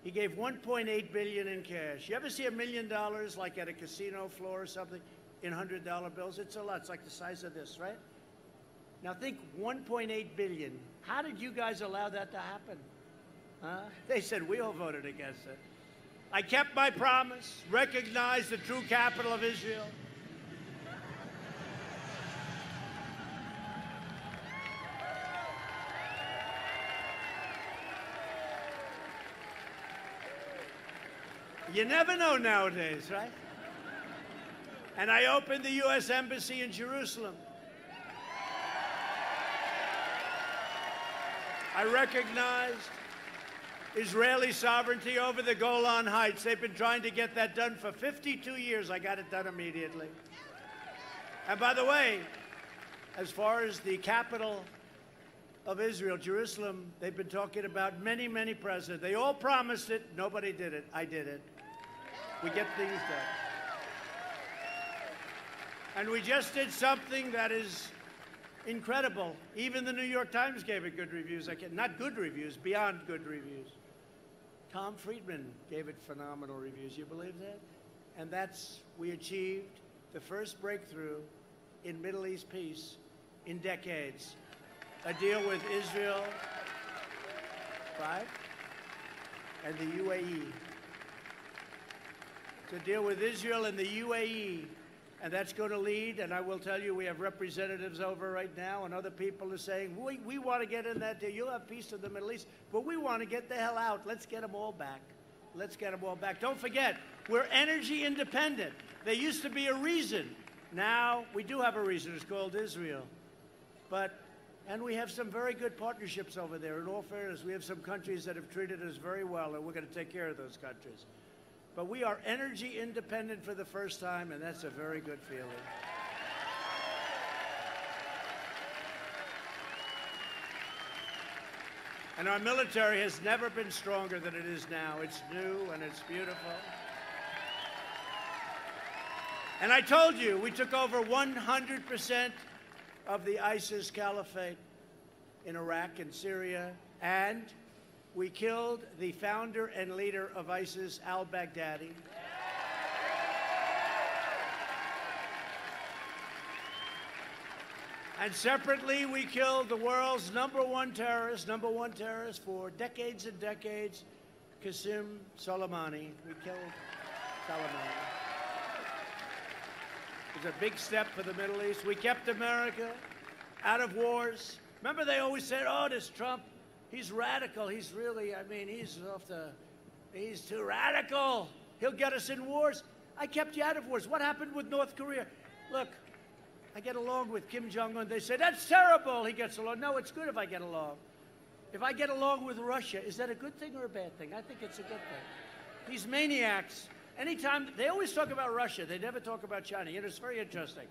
He gave $1.8 billion in cash. You ever see $1 million like at a casino floor or something in $100 bills? It's a lot. It's like the size of this, right? Now think $1.8 billion. How did you guys allow that to happen? Huh? They said we all voted against it. I kept my promise, recognized the true capital of Israel. You never know nowadays, right? And I opened the U.S. Embassy in Jerusalem. I recognized Israeli sovereignty over the Golan Heights. They've been trying to get that done for 52 years. I got it done immediately. And by the way, as far as the capital of Israel, Jerusalem, they've been talking about many, many presidents. They all promised it. Nobody did it. I did it. We get things done. And we just did something that is incredible. Even the New York Times gave it good reviews. Not good reviews, beyond good reviews. Tom Friedman gave it phenomenal reviews. You believe that? And we achieved the first breakthrough in Middle East peace in decades. A deal with Israel, right? And the UAE. To deal with Israel and the UAE, and that's going to lead, and I will tell you, we have representatives over right now, and other people are saying, we want to get in that deal. You'll have peace in the Middle East, but we want to get the hell out. Let's get them all back. Let's get them all back. Don't forget, we're energy independent. There used to be a reason. Now we do have a reason. It's called Israel. And we have some very good partnerships over there. In all fairness, we have some countries that have treated us very well, and we're going to take care of those countries. But we are energy independent for the first time, and that's a very good feeling. And our military has never been stronger than it is now. It's new and it's beautiful. And I told you, we took over 100% of the ISIS caliphate in Iraq and Syria, and we killed the founder and leader of ISIS, al-Baghdadi. And separately, we killed the world's number one terrorist for decades and decades, Qasem Soleimani. We killed Soleimani. It was a big step for the Middle East. We kept America out of wars. Remember, they always said, oh, this Trump, he's radical. He's really, he's too radical. He'll get us in wars. I kept you out of wars. What happened with North Korea? Look, I get along with Kim Jong-un. They say, that's terrible. He gets along. No, it's good if I get along. If I get along with Russia, is that a good thing or a bad thing? I think it's a good thing. These maniacs, anytime, they always talk about Russia. They never talk about China. You know, it's very interesting.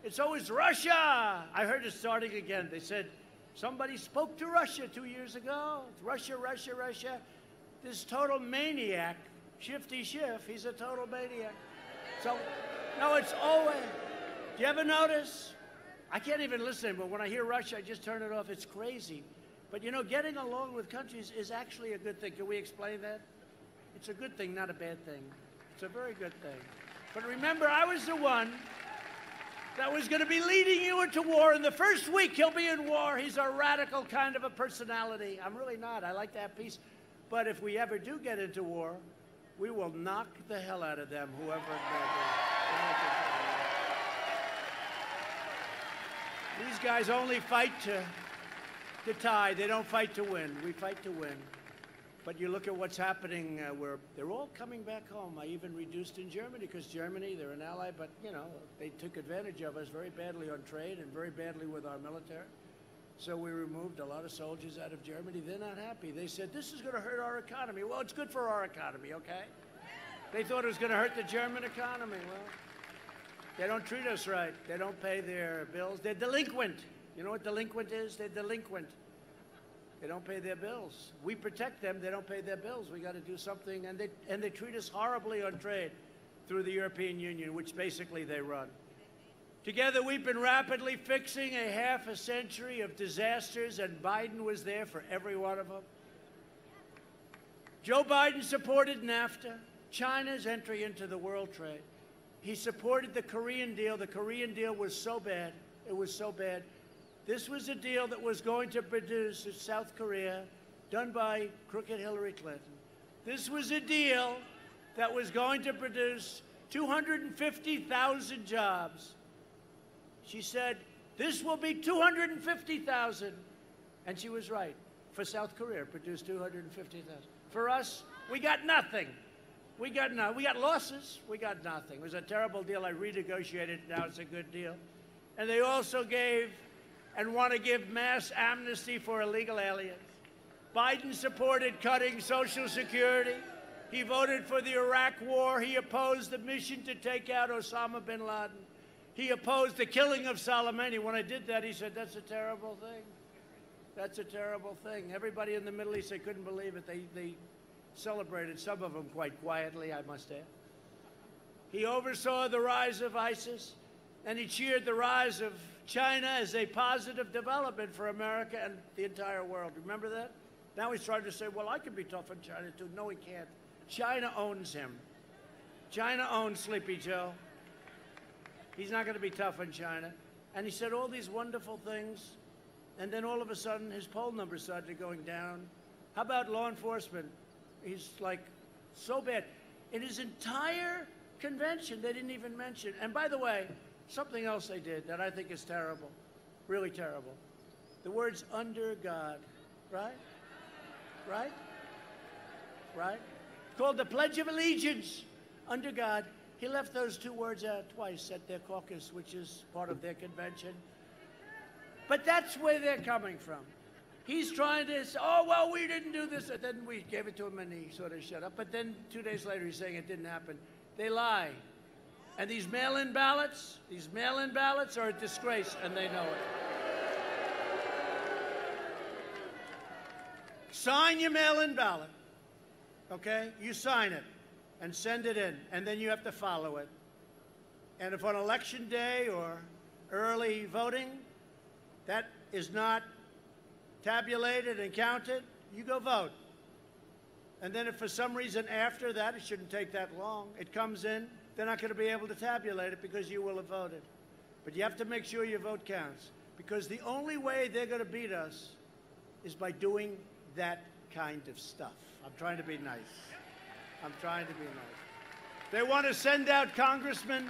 It's always Russia. I heard it starting again. They said, somebody spoke to Russia 2 years ago. It's Russia, Russia, Russia. This total maniac, Shifty Schiff, he's a total maniac. So, no, it's always, do you ever notice? I can't even listen, but when I hear Russia, I just turn it off. It's crazy. But, you know, getting along with countries is actually a good thing. Can we explain that? It's a good thing, not a bad thing. It's a very good thing. But remember, I was the one that was going to be leading you into war. In the first week, he'll be in war. He's a radical kind of a personality. I'm really not. I like to have peace. But if we ever do get into war, we will knock the hell out of them, whoever it may be. These guys only fight to tie. They don't fight to win. We fight to win. But you look at what's happening where they're all coming back home. I even reduced in Germany because Germany, they're an ally, but, you know, they took advantage of us very badly on trade and very badly with our military. So we removed a lot of soldiers out of Germany. They're not happy. They said, this is going to hurt our economy. Well, it's good for our economy, okay? They thought it was going to hurt the German economy. Well, they don't treat us right. They don't pay their bills. They're delinquent. You know what delinquent is? They're delinquent. They don't pay their bills. We protect them. They don't pay their bills. We got to do something. And they treat us horribly on trade through the European Union, which basically they run. Together, we've been rapidly fixing a half a century of disasters, and Biden was there for every one of them. Joe Biden supported NAFTA, China's entry into the world trade. He supported the Korean deal. The Korean deal was so bad. It was so bad. This was a deal that was going to produce in South Korea, done by crooked Hillary Clinton. This was a deal that was going to produce 250,000 jobs. She said, this will be 250,000. And she was right. For South Korea, it produced 250,000. For us, we got nothing. We got losses. We got nothing. It was a terrible deal. I renegotiated it. Now it's a good deal. And they also gave and want to give mass amnesty for illegal aliens. Biden supported cutting Social Security. He voted for the Iraq War. He opposed the mission to take out Osama bin Laden. He opposed the killing of Soleimani. When I did that, he said, that's a terrible thing. That's a terrible thing. Everybody in the Middle East, they couldn't believe it. They celebrated, some of them quite quietly, I must add. He oversaw the rise of ISIS, and he cheered the rise of China as a positive development for America and the entire world. Remember that? Now he's trying to say, well, I can be tough on China, too. No, he can't. China owns him. China owns Sleepy Joe. He's not going to be tough on China. And he said all these wonderful things, and then all of a sudden his poll numbers started going down. How about law enforcement? He's like, so bad. In his entire convention, they didn't even mention. And by the way, something else they did that I think is terrible, really terrible. The words under God, right? Right? Right? Called the Pledge of Allegiance, under God. He left those two words out twice at their caucus, which is part of their convention. But that's where they're coming from. He's trying to say, oh, well, we didn't do this. And then we gave it to him and he sort of shut up. But then 2 days later, he's saying it didn't happen. They lie. And these mail-in ballots are a disgrace, and they know it. Sign your mail-in ballot, okay? You sign it and send it in, and then you have to follow it. And if on election day or early voting, that is not tabulated and counted, you go vote. And then if for some reason after that, it shouldn't take that long, it comes in, they're not going to be able to tabulate it because you will have voted. But you have to make sure your vote counts, because the only way they're going to beat us is by doing that kind of stuff. I'm trying to be nice. I'm trying to be nice. They want to send out, Congressman,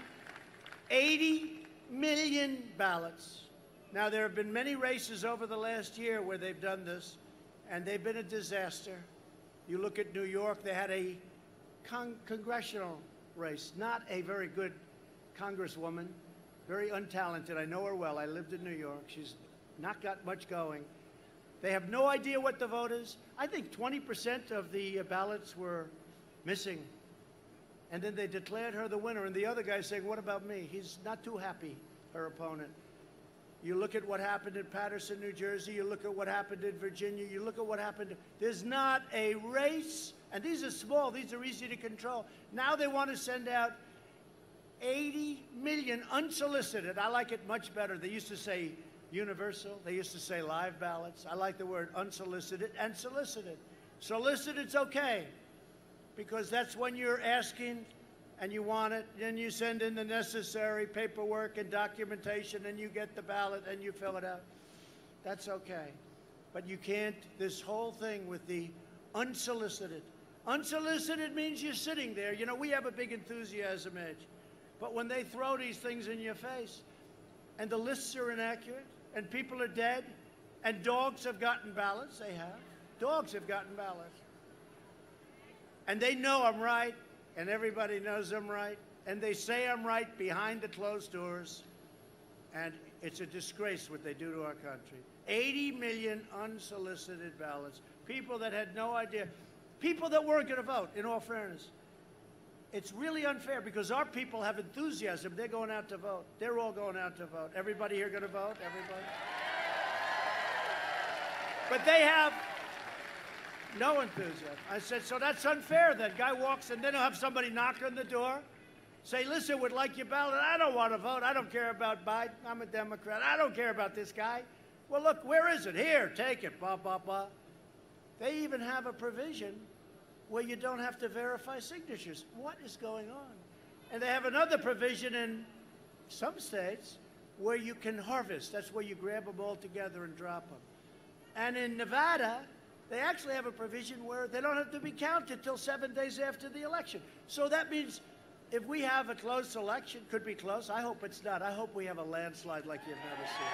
80 million ballots. Now, there have been many races over the last year where they've done this, and they've been a disaster. You look at New York, they had a congressional race, not a very good congresswoman, very untalented. I know her well. I lived in New York. She's not got much going. They have no idea what the vote is. I think 20% of the ballots were missing. And then they declared her the winner. And the other guy's saying, what about me? He's not too happy, her opponent. You look at what happened in Paterson, New Jersey. You look at what happened in Virginia. You look at what happened. There's not a race. And these are small. These are easy to control. Now they want to send out 80 million unsolicited. I like it much better. They used to say universal. They used to say live ballots. I like the word unsolicited and solicited. Solicited's okay, because that's when you're asking and you want it, then you send in the necessary paperwork and documentation, and you get the ballot and you fill it out. That's okay. But you can't, this whole thing with the unsolicited. Unsolicited means you're sitting there. You know, we have a big enthusiasm edge. But when they throw these things in your face, and the lists are inaccurate, and people are dead, and dogs have gotten ballots, they have. Dogs have gotten ballots. And they know I'm right, and everybody knows I'm right, and they say I'm right behind the closed doors, and it's a disgrace what they do to our country. 80 million unsolicited ballots, people that had no idea, people that weren't going to vote, in all fairness. It's really unfair because our people have enthusiasm. They're going out to vote. They're all going out to vote. Everybody here going to vote? Everybody? But they have no enthusiasm. I said, so that's unfair. That guy walks and then he'll have somebody knock on the door, say, listen, would like your ballot. I don't want to vote. I don't care about Biden. I'm a Democrat. I don't care about this guy. Well, look, where is it? Here, take it. Blah, blah, blah. They even have a provision where you don't have to verify signatures. What is going on? And they have another provision in some states where you can harvest. That's where you grab them all together and drop them. And in Nevada, they actually have a provision where they don't have to be counted till 7 days after the election. So that means if we have a close election, could be close. I hope it's not. I hope we have a landslide like you've never seen.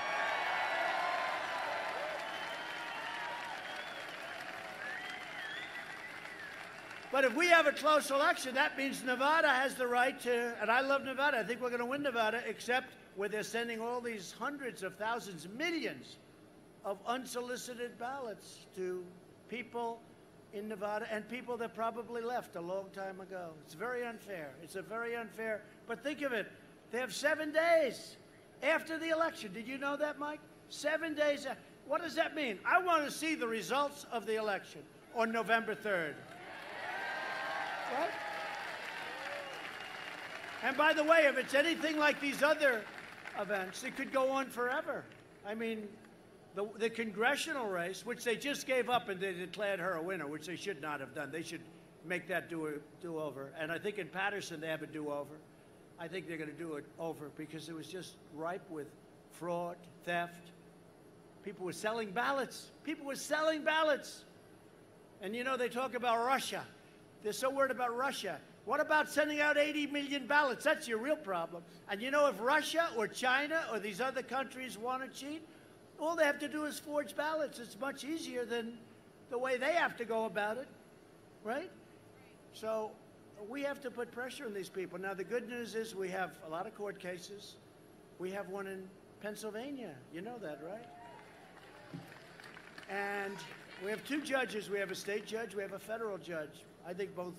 But if we have a close election, that means Nevada has the right to, and I love Nevada. I think we're going to win Nevada, except where they're sending all these hundreds of thousands, millions of unsolicited ballots to people in Nevada and people that probably left a long time ago. It's very unfair. It's a very unfair. But think of it. They have 7 days after the election. Did you know that, Mike? 7 days. What does that mean? I want to see the results of the election on November 3rd. Right? And by the way, if it's anything like these other events, it could go on forever. I mean, the congressional race, which they just gave up and they declared her a winner, which they should not have done. They should make that do-over. And I think in Patterson they have a do-over. I think they're going to do it over because it was just ripe with fraud, theft. People were selling ballots. People were selling ballots. And you know, they talk about Russia. They're so worried about Russia. What about sending out 80 million ballots? That's your real problem. And you know, if Russia or China or these other countries want to cheat, all they have to do is forge ballots. It's much easier than the way they have to go about it, right? So we have to put pressure on these people. Now, the good news is we have a lot of court cases. We have one in Pennsylvania. You know that, right? And we have two judges. We have a state judge. We have a federal judge. I think both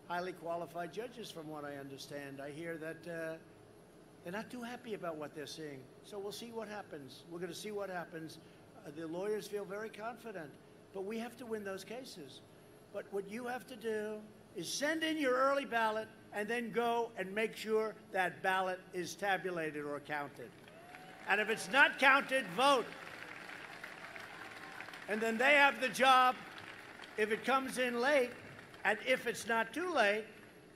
highly qualified judges, from what I understand. I hear that they're not too happy about what they're seeing. So we'll see what happens. We're going to see what happens. The lawyers feel very confident. But we have to win those cases. But what you have to do is send in your early ballot and then go and make sure that ballot is tabulated or counted. And if it's not counted, vote. And then they have the job, if it comes in late, and if it's not too late,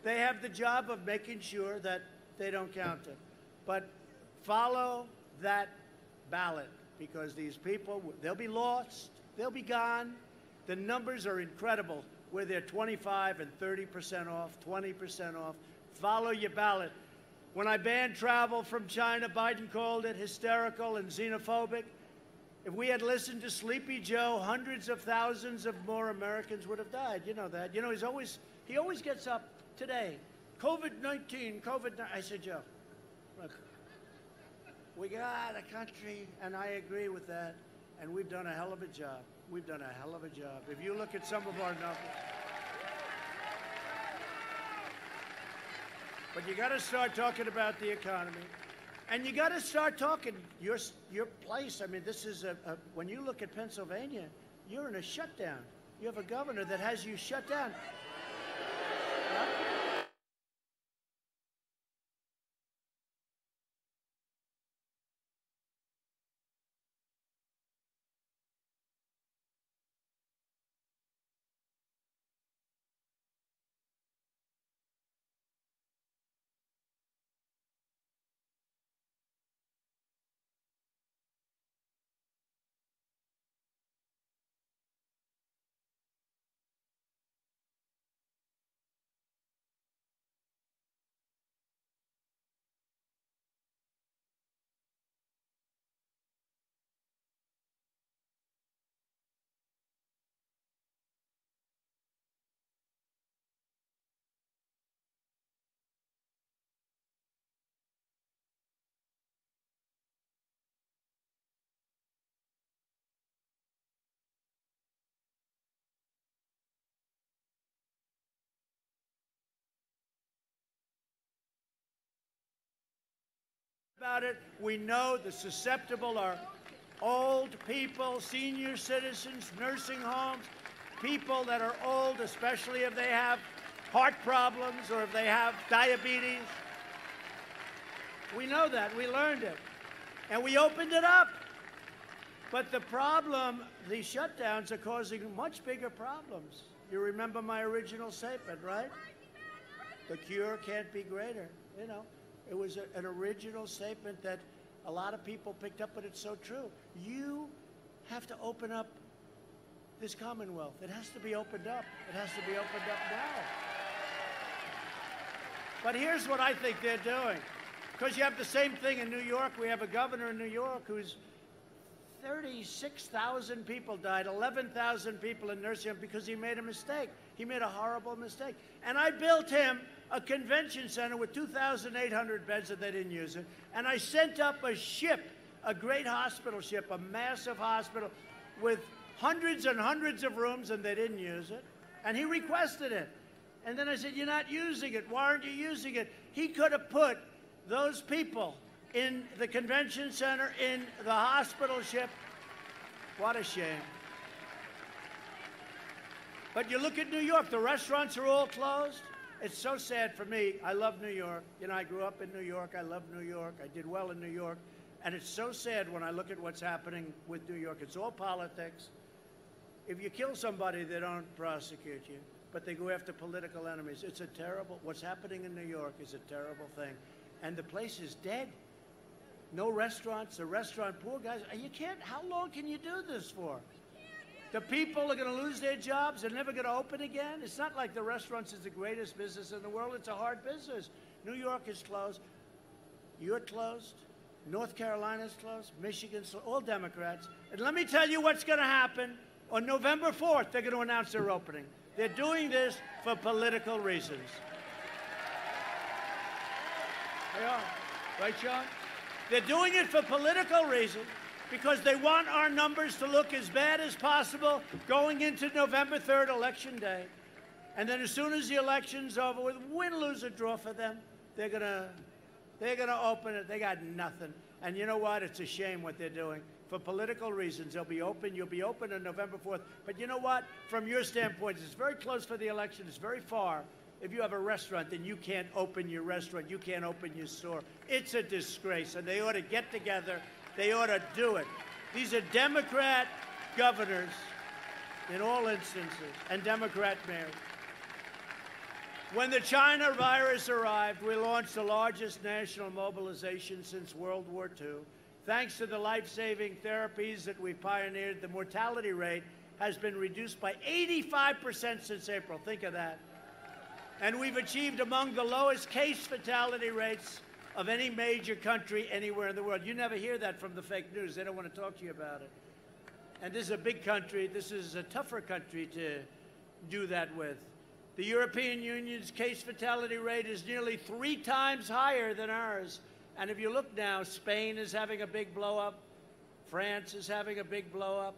they have the job of making sure that they don't count it. But follow that ballot, because these people, they'll be lost, they'll be gone. The numbers are incredible, where they're 25 and 30% off, 20% off. Follow your ballot. When I banned travel from China, Biden called it hysterical and xenophobic. If we had listened to Sleepy Joe, hundreds of thousands of more Americans would have died. You know that. You know, he always gets up today. COVID-19, COVID-19. I said, Joe, look, we got a country, and I agree with that, and we've done a hell of a job. We've done a hell of a job. If you look at some of our numbers. But you got to start talking about the economy. And you got to start talking your place. I mean, this is when you look at Pennsylvania, you're in a shutdown. You have a governor that has you shut down. Right? About it, we know the susceptible are old people, senior citizens, nursing homes, people that are old, especially if they have heart problems or if they have diabetes. We know that. We learned it. And we opened it up. But the problem, these shutdowns are causing much bigger problems. You remember my original statement, right? The cure can't be greater. You know, it was an original statement that a lot of people picked up, but it's so true. You have to open up this Commonwealth. It has to be opened up. It has to be opened up now. But here's what I think they're doing. Because you have the same thing in New York. We have a governor in New York who's 36,000 people died, 11,000 people in nursing homes because he made a mistake. He made a horrible mistake. And I built him a convention center with 2,800 beds and they didn't use it. And I sent up a ship, a great hospital ship, a massive hospital with hundreds and hundreds of rooms and they didn't use it. And he requested it. And then I said, you're not using it. Why aren't you using it? He could have put those people in the convention center, in the hospital ship. What a shame. But you look at New York, the restaurants are all closed. It's so sad for me. I love New York. You know, I grew up in New York. I love New York. I did well in New York. And it's so sad when I look at what's happening with New York. It's all politics. If you kill somebody, they don't prosecute you, but they go after political enemies. It's a terrible, what's happening in New York is a terrible thing. And the place is dead. No restaurants, the restaurant poor guys. You can't, how long can you do this for? The people are going to lose their jobs. They're never going to open again. It's not like the restaurants is the greatest business in the world. It's a hard business. New York is closed. You're closed. North Carolina's closed. Michigan's closed. All Democrats. And let me tell you what's going to happen. On November 4th, they're going to announce their opening. They're doing this for political reasons. They are. Right, Sean? They're doing it for political reasons because they want our numbers to look as bad as possible going into November 3rd, Election Day. And then as soon as the election's over with, win, lose, or draw for them, they're gonna open it. They got nothing. And you know what? It's a shame what they're doing. For political reasons, they'll be open. You'll be open on November 4th. But you know what? From your standpoint, it's very close for the election. It's very far. If you have a restaurant, then you can't open your restaurant. You can't open your store. It's a disgrace, and they ought to get together. They ought to do it. These are Democrat governors in all instances, and Democrat mayors. When the China virus arrived, we launched the largest national mobilization since World War II. Thanks to the life-saving therapies that we pioneered, the mortality rate has been reduced by 85% since April. Think of that. And we've achieved among the lowest case fatality rates of any major country anywhere in the world. You never hear that from the fake news. They don't want to talk to you about it. And this is a big country. This is a tougher country to do that with. The European Union's case fatality rate is nearly 3 times higher than ours. And if you look now, Spain is having a big blow-up. France is having a big blow-up.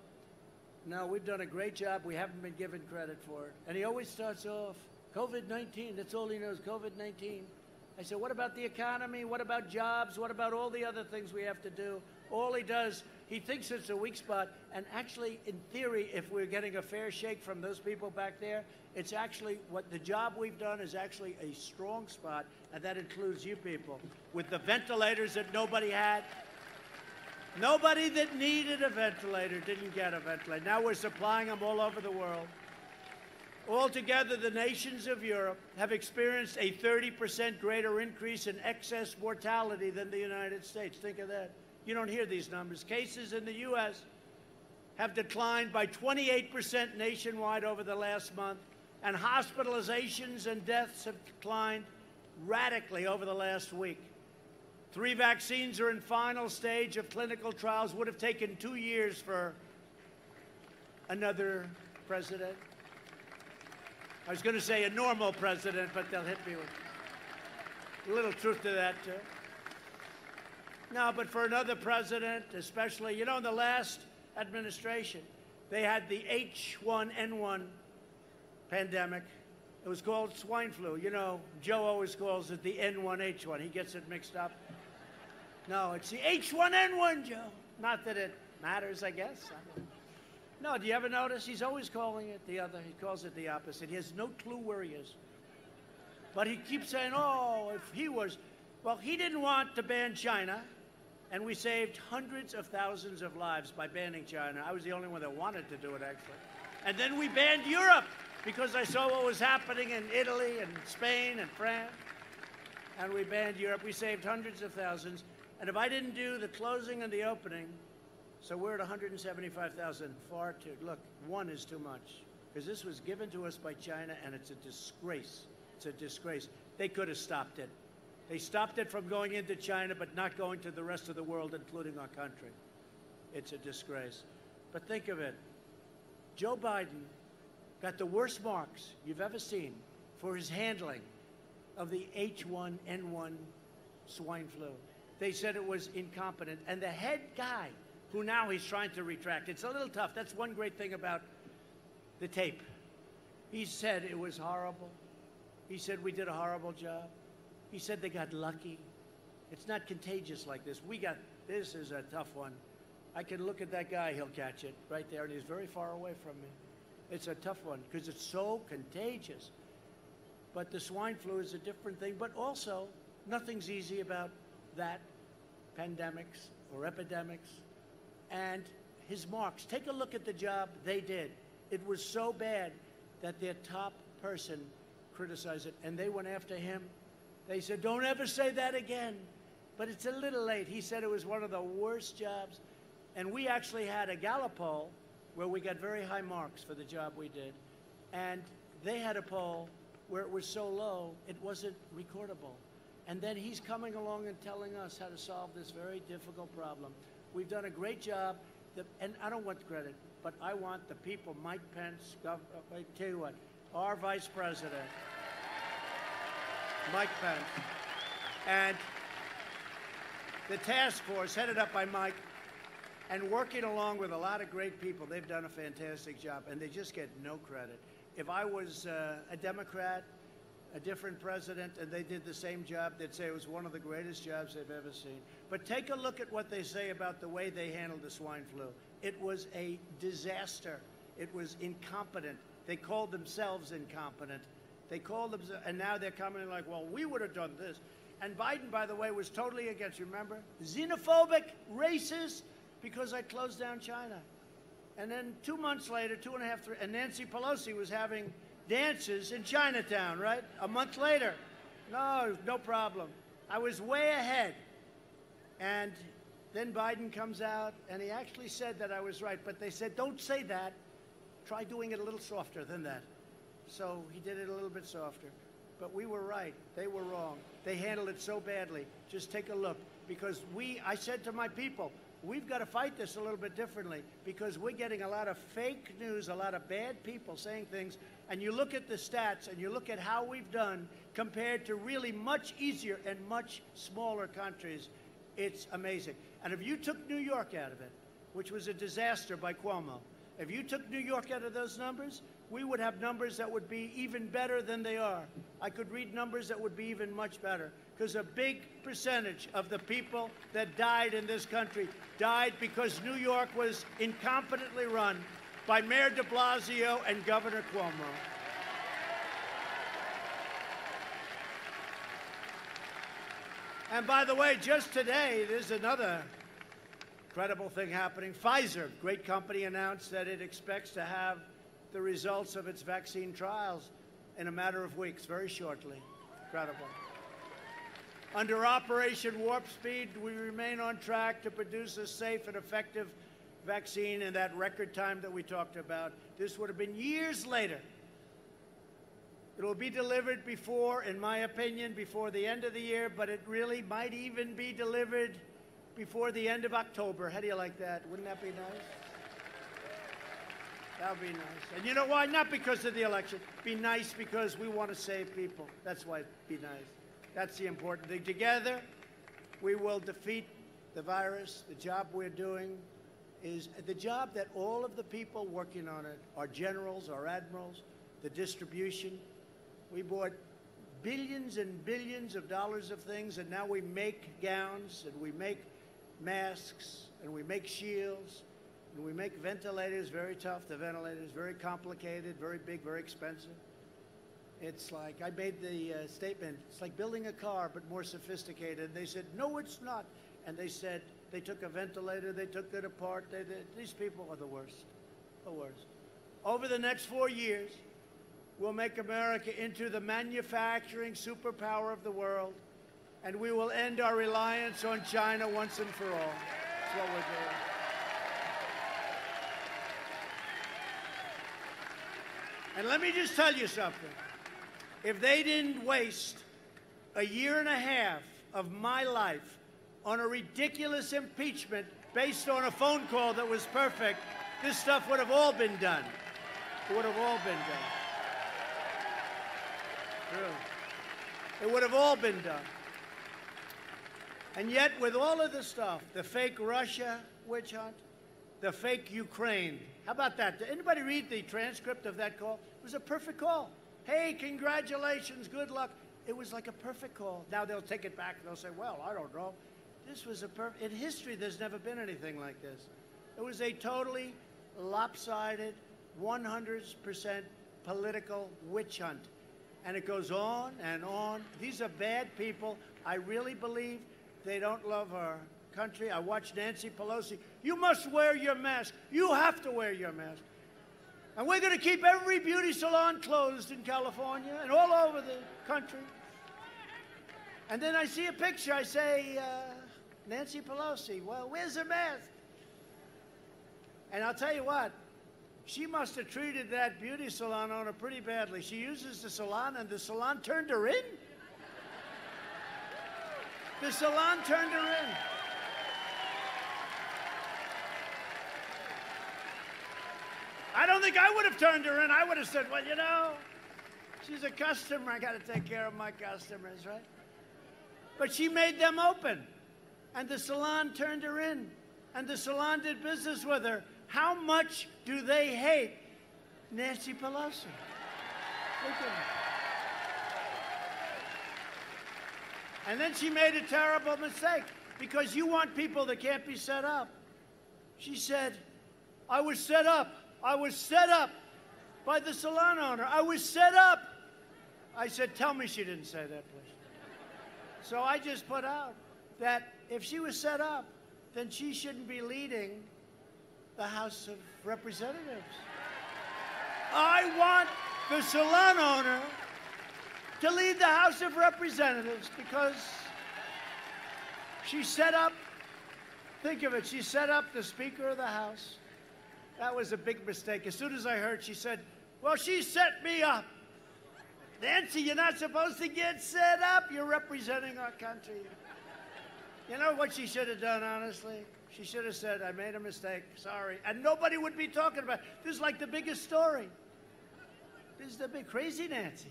No, we've done a great job. We haven't been given credit for it. And he always starts off, COVID-19, that's all he knows, COVID-19. I said, what about the economy? What about jobs? What about all the other things we have to do? All he does, he thinks it's a weak spot. And actually, in theory, if we're getting a fair shake from those people back there, it's actually what the job we've done is actually a strong spot, and that includes you people. With the ventilators that nobody had, nobody that needed a ventilator didn't get a ventilator. Now we're supplying them all over the world. Altogether, the nations of Europe have experienced a 30% greater increase in excess mortality than the United States. Think of that. You don't hear these numbers. Cases in the U.S. have declined by 28% nationwide over the last month, and hospitalizations and deaths have declined radically over the last week. 3 vaccines are in final stage of clinical trials. Would have taken 2 years for another president. I was going to say a normal president, but they'll hit me with a little truth to that, too. No, but for another president, especially, you know, in the last administration, they had the H1N1 pandemic. It was called swine flu. You know, Joe always calls it the N1H1. He gets it mixed up. No, it's the H1N1, Joe. Not that it matters, I guess. No, do you ever notice? He's always calling it the other. He calls it the opposite. He has no clue where he is. But he keeps saying, oh, if he was... Well, he didn't want to ban China, and we saved hundreds of thousands of lives by banning China. I was the only one that wanted to do it, actually. And then we banned Europe because I saw what was happening in Italy and Spain and France. And we banned Europe. We saved hundreds of thousands. And if I didn't do the closing and the opening, so we're at 175,000, far too. Look, one is too much, because this was given to us by China, and it's a disgrace. It's a disgrace. They could have stopped it. They stopped it from going into China, but not going to the rest of the world, including our country. It's a disgrace. But think of it. Joe Biden got the worst marks you've ever seen for his handling of the H1N1 swine flu. They said it was incompetent. And the head guy, who now he's trying to retract, it's a little tough. That's one great thing about the tape. He said it was horrible. He said we did a horrible job. He said they got lucky. It's not contagious like this. This is a tough one. I can look at that guy, he'll catch it right there, and he's very far away from me. It's a tough one because it's so contagious. But the swine flu is a different thing, but also nothing's easy about that, pandemics or epidemics. And his marks, take a look at the job they did. It was so bad that their top person criticized it, and they went after him. They said, don't ever say that again. But it's a little late. He said it was one of the worst jobs. And we actually had a Gallup poll where we got very high marks for the job we did. And they had a poll where it was so low, it wasn't recordable. And then he's coming along and telling us how to solve this very difficult problem. We've done a great job, and I don't want credit, but I want the people, Mike Pence, I tell you what, our Vice President, Mike Pence, and the task force headed up by Mike, and working along with a lot of great people. They've done a fantastic job, and they just get no credit. If I was a Democrat, a different president, and they did the same job, they'd say it was one of the greatest jobs they've ever seen. But take a look at what they say about the way they handled the swine flu. It was a disaster. It was incompetent. They called themselves incompetent. They called them, and now they're coming in like, well, we would have done this. And Biden, by the way, was totally against, remember? Xenophobic, racist, because I closed down China. And then 2 months later, 2.5, 3, and Nancy Pelosi was having dances in Chinatown, right? A month later. No problem. I was way ahead. And then Biden comes out, and he actually said that I was right. But they said, don't say that. Try doing it a little softer than that. So he did it a little bit softer. But we were right. They were wrong. They handled it so badly. Just take a look. Because I said to my people, we've got to fight this a little bit differently, because we're getting a lot of fake news, a lot of bad people saying things, and you look at the stats and you look at how we've done compared to really much easier and much smaller countries, it's amazing. And if you took New York out of it, which was a disaster by Cuomo, if you took New York out of those numbers, we would have numbers that would be even better than they are. I could read numbers that would be even much better, because a big percentage of the people that died in this country died because New York was incompetently run by Mayor de Blasio and Governor Cuomo. And by the way, just today, there's another incredible thing happening. Pfizer, great company, announced that it expects to have the results of its vaccine trials in a matter of weeks, very shortly. Incredible. Under Operation Warp Speed, we remain on track to produce a safe and effective vaccine in that record time that we talked about. This would have been years later. It will be delivered before, in my opinion, before the end of the year, but it really might even be delivered before the end of October. How do you like that? Wouldn't that be nice? That would be nice. And you know why? Not because of the election. Be nice because we want to save people. That's why it'd be nice. That's the important thing. Together, we will defeat the virus. The job we're doing is the job that all of the people working on it, our generals, our admirals, the distribution. We bought billions and billions of dollars of things, and now we make gowns, and we make masks, and we make shields, and we make ventilators, very tough, the ventilators, very complicated, very big, very expensive. It's like, I made the statement, it's like building a car, but more sophisticated. And they said, no, it's not. And they said, they took a ventilator, they took it apart. These people are the worst, the worst. Over the next 4 years, we'll make America into the manufacturing superpower of the world, and we will end our reliance on China once and for all. That's what we're doing. And let me just tell you something. If they didn't waste a year and a half of my life on a ridiculous impeachment based on a phone call that was perfect, this stuff would have all been done. It would have all been done. Really. It would have all been done. And yet, with all of the stuff, the fake Russia witch hunt, the fake Ukraine, how about that? Did anybody read the transcript of that call? It was a perfect call. Hey, congratulations, good luck. It was like a perfect call. Now they'll take it back and they'll say, well, I don't know. This was a perfect, in history, there's never been anything like this. It was a totally lopsided, 100% political witch hunt. And it goes on and on. These are bad people. I really believe they don't love our country. I watched Nancy Pelosi. You must wear your mask. You have to wear your mask. And we're going to keep every beauty salon closed in California and all over the country. And then I see a picture. I say, Nancy Pelosi, well, where's her mask? And I'll tell you what, she must have treated that beauty salon owner pretty badly. She uses the salon, and the salon turned her in. The salon turned her in. I don't think I would have turned her in. I would have said, well, you know, she's a customer. I got to take care of my customers, right? But she made them open, and the salon turned her in, and the salon did business with her. How much do they hate Nancy Pelosi? Look at her. And then she made a terrible mistake, because you want people that can't be set up. She said, I was set up. I was set up by the salon owner. I was set up. I said, tell me she didn't say that, please. So I just put out that if she was set up, then she shouldn't be leading the House of Representatives. I want the salon owner to lead the House of Representatives because she set up, think of it, she set up the Speaker of the House. That was a big mistake. As soon as I heard, she said, well, she set me up. Nancy, you're not supposed to get set up. You're representing our country. You know what she should have done, honestly? She should have said, I made a mistake, sorry. And nobody would be talking about it. This is like the biggest story. This is the big, crazy Nancy.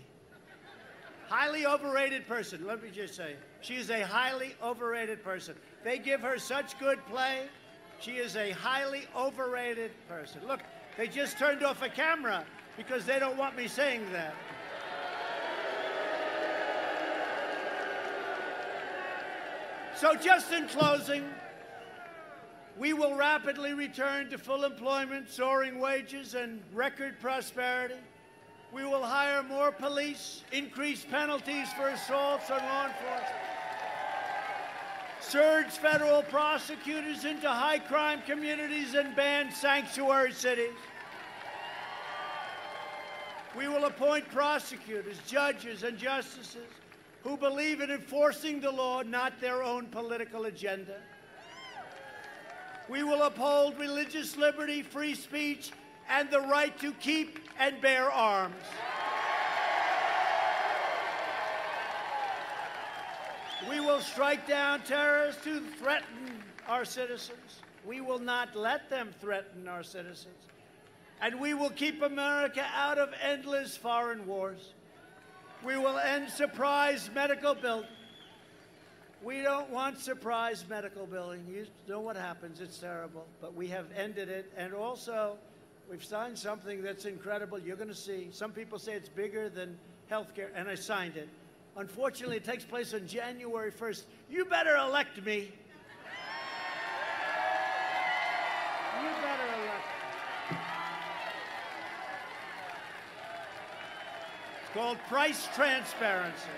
Highly overrated person, let me just say. She is a highly overrated person. They give her such good play. She is a highly overrated person. Look, they just turned off a camera because they don't want me saying that. So just in closing, we will rapidly return to full employment, soaring wages, and record prosperity. We will hire more police, increase penalties for assaults on law enforcement, surge federal prosecutors into high-crime communities, and ban sanctuary cities. We will appoint prosecutors, judges, and justices who believe in enforcing the law, not their own political agenda. We will uphold religious liberty, free speech, and the right to keep and bear arms. We will strike down terrorists who threaten our citizens. We will not let them threaten our citizens. And we will keep America out of endless foreign wars. We will end surprise medical billing. We don't want surprise medical billing. You know what happens. It's terrible. But we have ended it. And also, we've signed something that's incredible. You're going to see. Some people say it's bigger than health care, and I signed it. Unfortunately, it takes place on January 1st. You better elect me. You better elect me. It's called price transparency.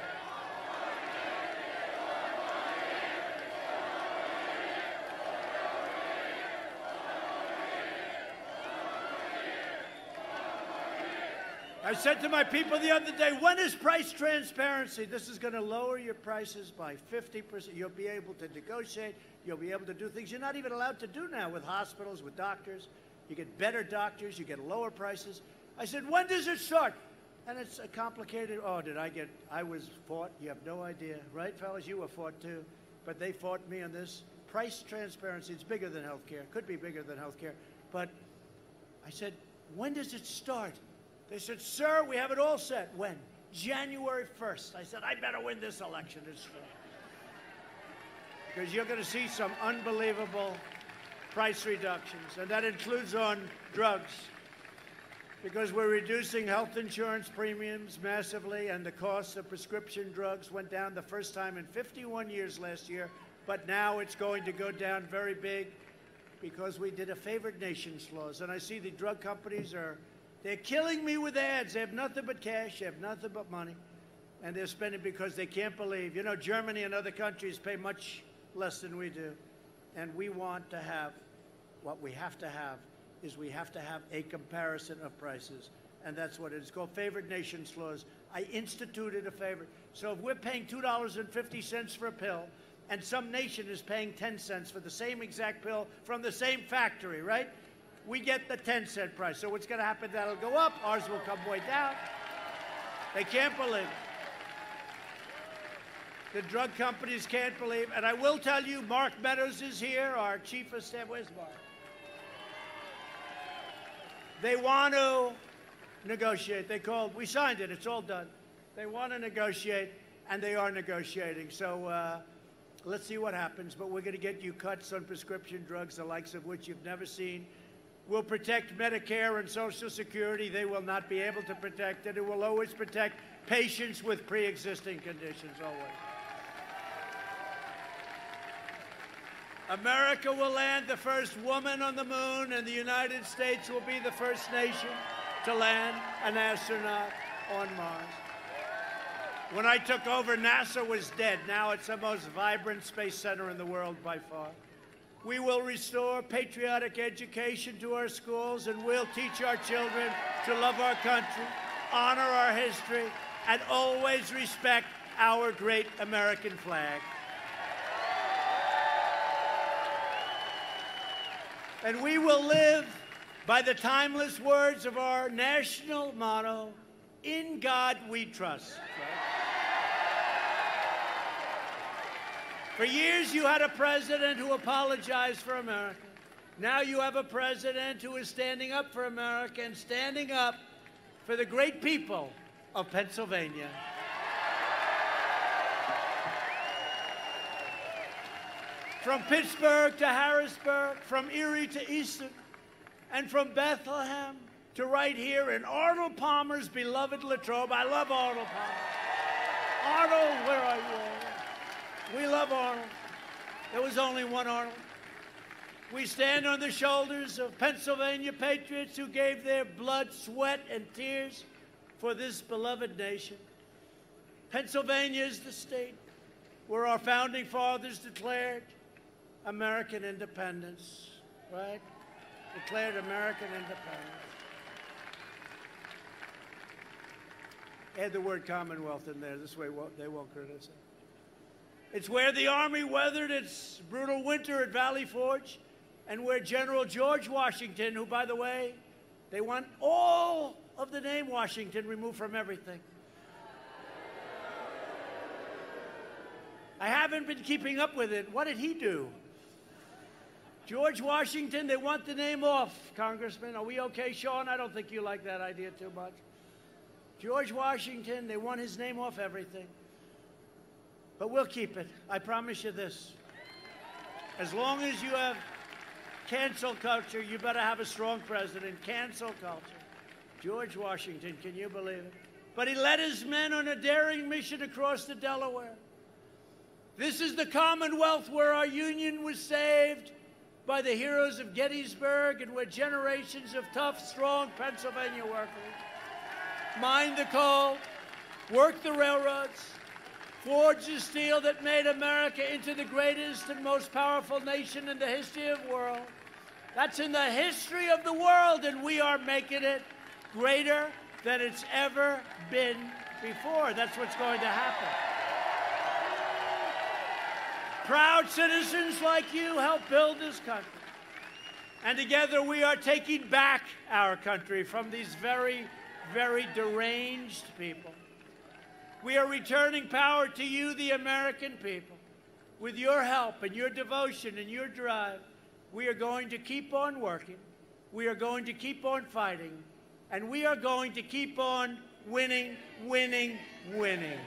I said to my people the other day, when is price transparency? This is going to lower your prices by 50%. You'll be able to negotiate. You'll be able to do things you're not even allowed to do now with hospitals, with doctors. You get better doctors. You get lower prices. I said, when does it start? And it's a complicated, I was fought. You have no idea. Right, fellas? You were fought too. But they fought me on this. Price transparency, it's bigger than health care. Could be bigger than health care. But I said, when does it start? They said, sir, we have it all set. When? January 1st. I said, I better win this election. Because you're going to see some unbelievable price reductions, and that includes on drugs. Because we're reducing health insurance premiums massively, and the cost of prescription drugs went down the first time in 51 years last year, but now it's going to go down very big because we did a favored nations clause. And I see the drug companies they're killing me with ads. They have nothing but cash. They have nothing but money. And they're spending because they can't believe. You know, Germany and other countries pay much less than we do. And we want to have, what we have to have is we have to have a comparison of prices. And that's what it is called, favored nations clause. I instituted a favor. So if we're paying $2.50 for a pill, and some nation is paying 10 cents for the same exact pill from the same factory, right? We get the 10-cent price. So what's going to happen? That'll go up. Ours will come way down. They can't believe it. The drug companies can't believe. And I will tell you, Mark Meadows is here, our chief of staff. Where's Mark? They want to negotiate. We signed it. It's all done. They want to negotiate, and they are negotiating. So let's see what happens. But we're going to get you cuts on prescription drugs, the likes of which you've never seen. We'll protect Medicare and Social Security. They will not be able to protect it. It will always protect patients with pre-existing conditions, always. America will land the first woman on the moon, and the United States will be the first nation to land an astronaut on Mars. When I took over, NASA was dead. Now it's the most vibrant space center in the world by far. We will restore patriotic education to our schools, and we'll teach our children to love our country, honor our history, and always respect our great American flag. And we will live by the timeless words of our national motto, "In God we trust." For years, you had a president who apologized for America. Now you have a president who is standing up for America and standing up for the great people of Pennsylvania. From Pittsburgh to Harrisburg, from Erie to Easton, and from Bethlehem to right here in Arnold Palmer's beloved Latrobe. I love Arnold Palmer. Arnold, where are you? We love Arnold. There was only one Arnold. We stand on the shoulders of Pennsylvania patriots who gave their blood, sweat, and tears for this beloved nation. Pennsylvania is the state where our founding fathers declared American independence, right? Declared American independence. Add the word Commonwealth in there. This way they won't criticize. It's where the Army weathered its brutal winter at Valley Forge, and where General George Washington, who, by the way, they want all of the name Washington removed from everything. I haven't been keeping up with it. What did he do? George Washington, they want the name off, Congressman. Are we okay, Sean? I don't think you like that idea too much. George Washington, they want his name off everything. But we'll keep it. I promise you this. As long as you have cancel culture, you better have a strong president. Cancel culture. George Washington, can you believe it? but he led his men on a daring mission across the Delaware. This is the Commonwealth where our Union was saved by the heroes of Gettysburg and where generations of tough, strong Pennsylvania workers mined the coal, worked the railroads, forged the steel that made America into the greatest and most powerful nation in the history of the world. That's in the history of the world, and we are making it greater than it's ever been before. That's what's going to happen. Proud citizens like you help build this country. And together we are taking back our country from these very, very deranged people. We are returning power to you, the American people. With your help and your devotion and your drive, we are going to keep on working. We are going to keep on fighting. And we are going to keep on winning, winning, winning.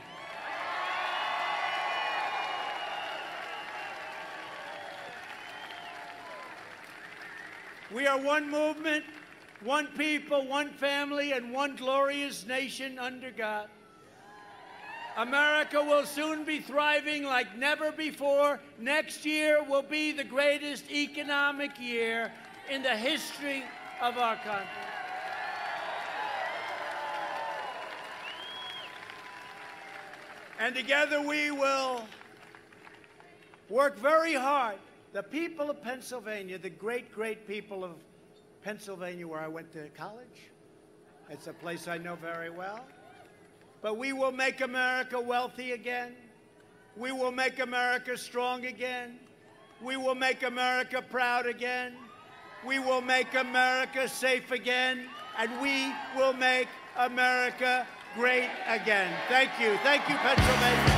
We are one movement, one people, one family, and one glorious nation under God. America will soon be thriving like never before. Next year will be the greatest economic year in the history of our country. And together we will work very hard. The people of Pennsylvania, the great, great people of Pennsylvania where I went to college. It's a place I know very well. But we will make America wealthy again. We will make America strong again. We will make America proud again. We will make America safe again. And we will make America great again. Thank you. Thank you, Pennsylvania.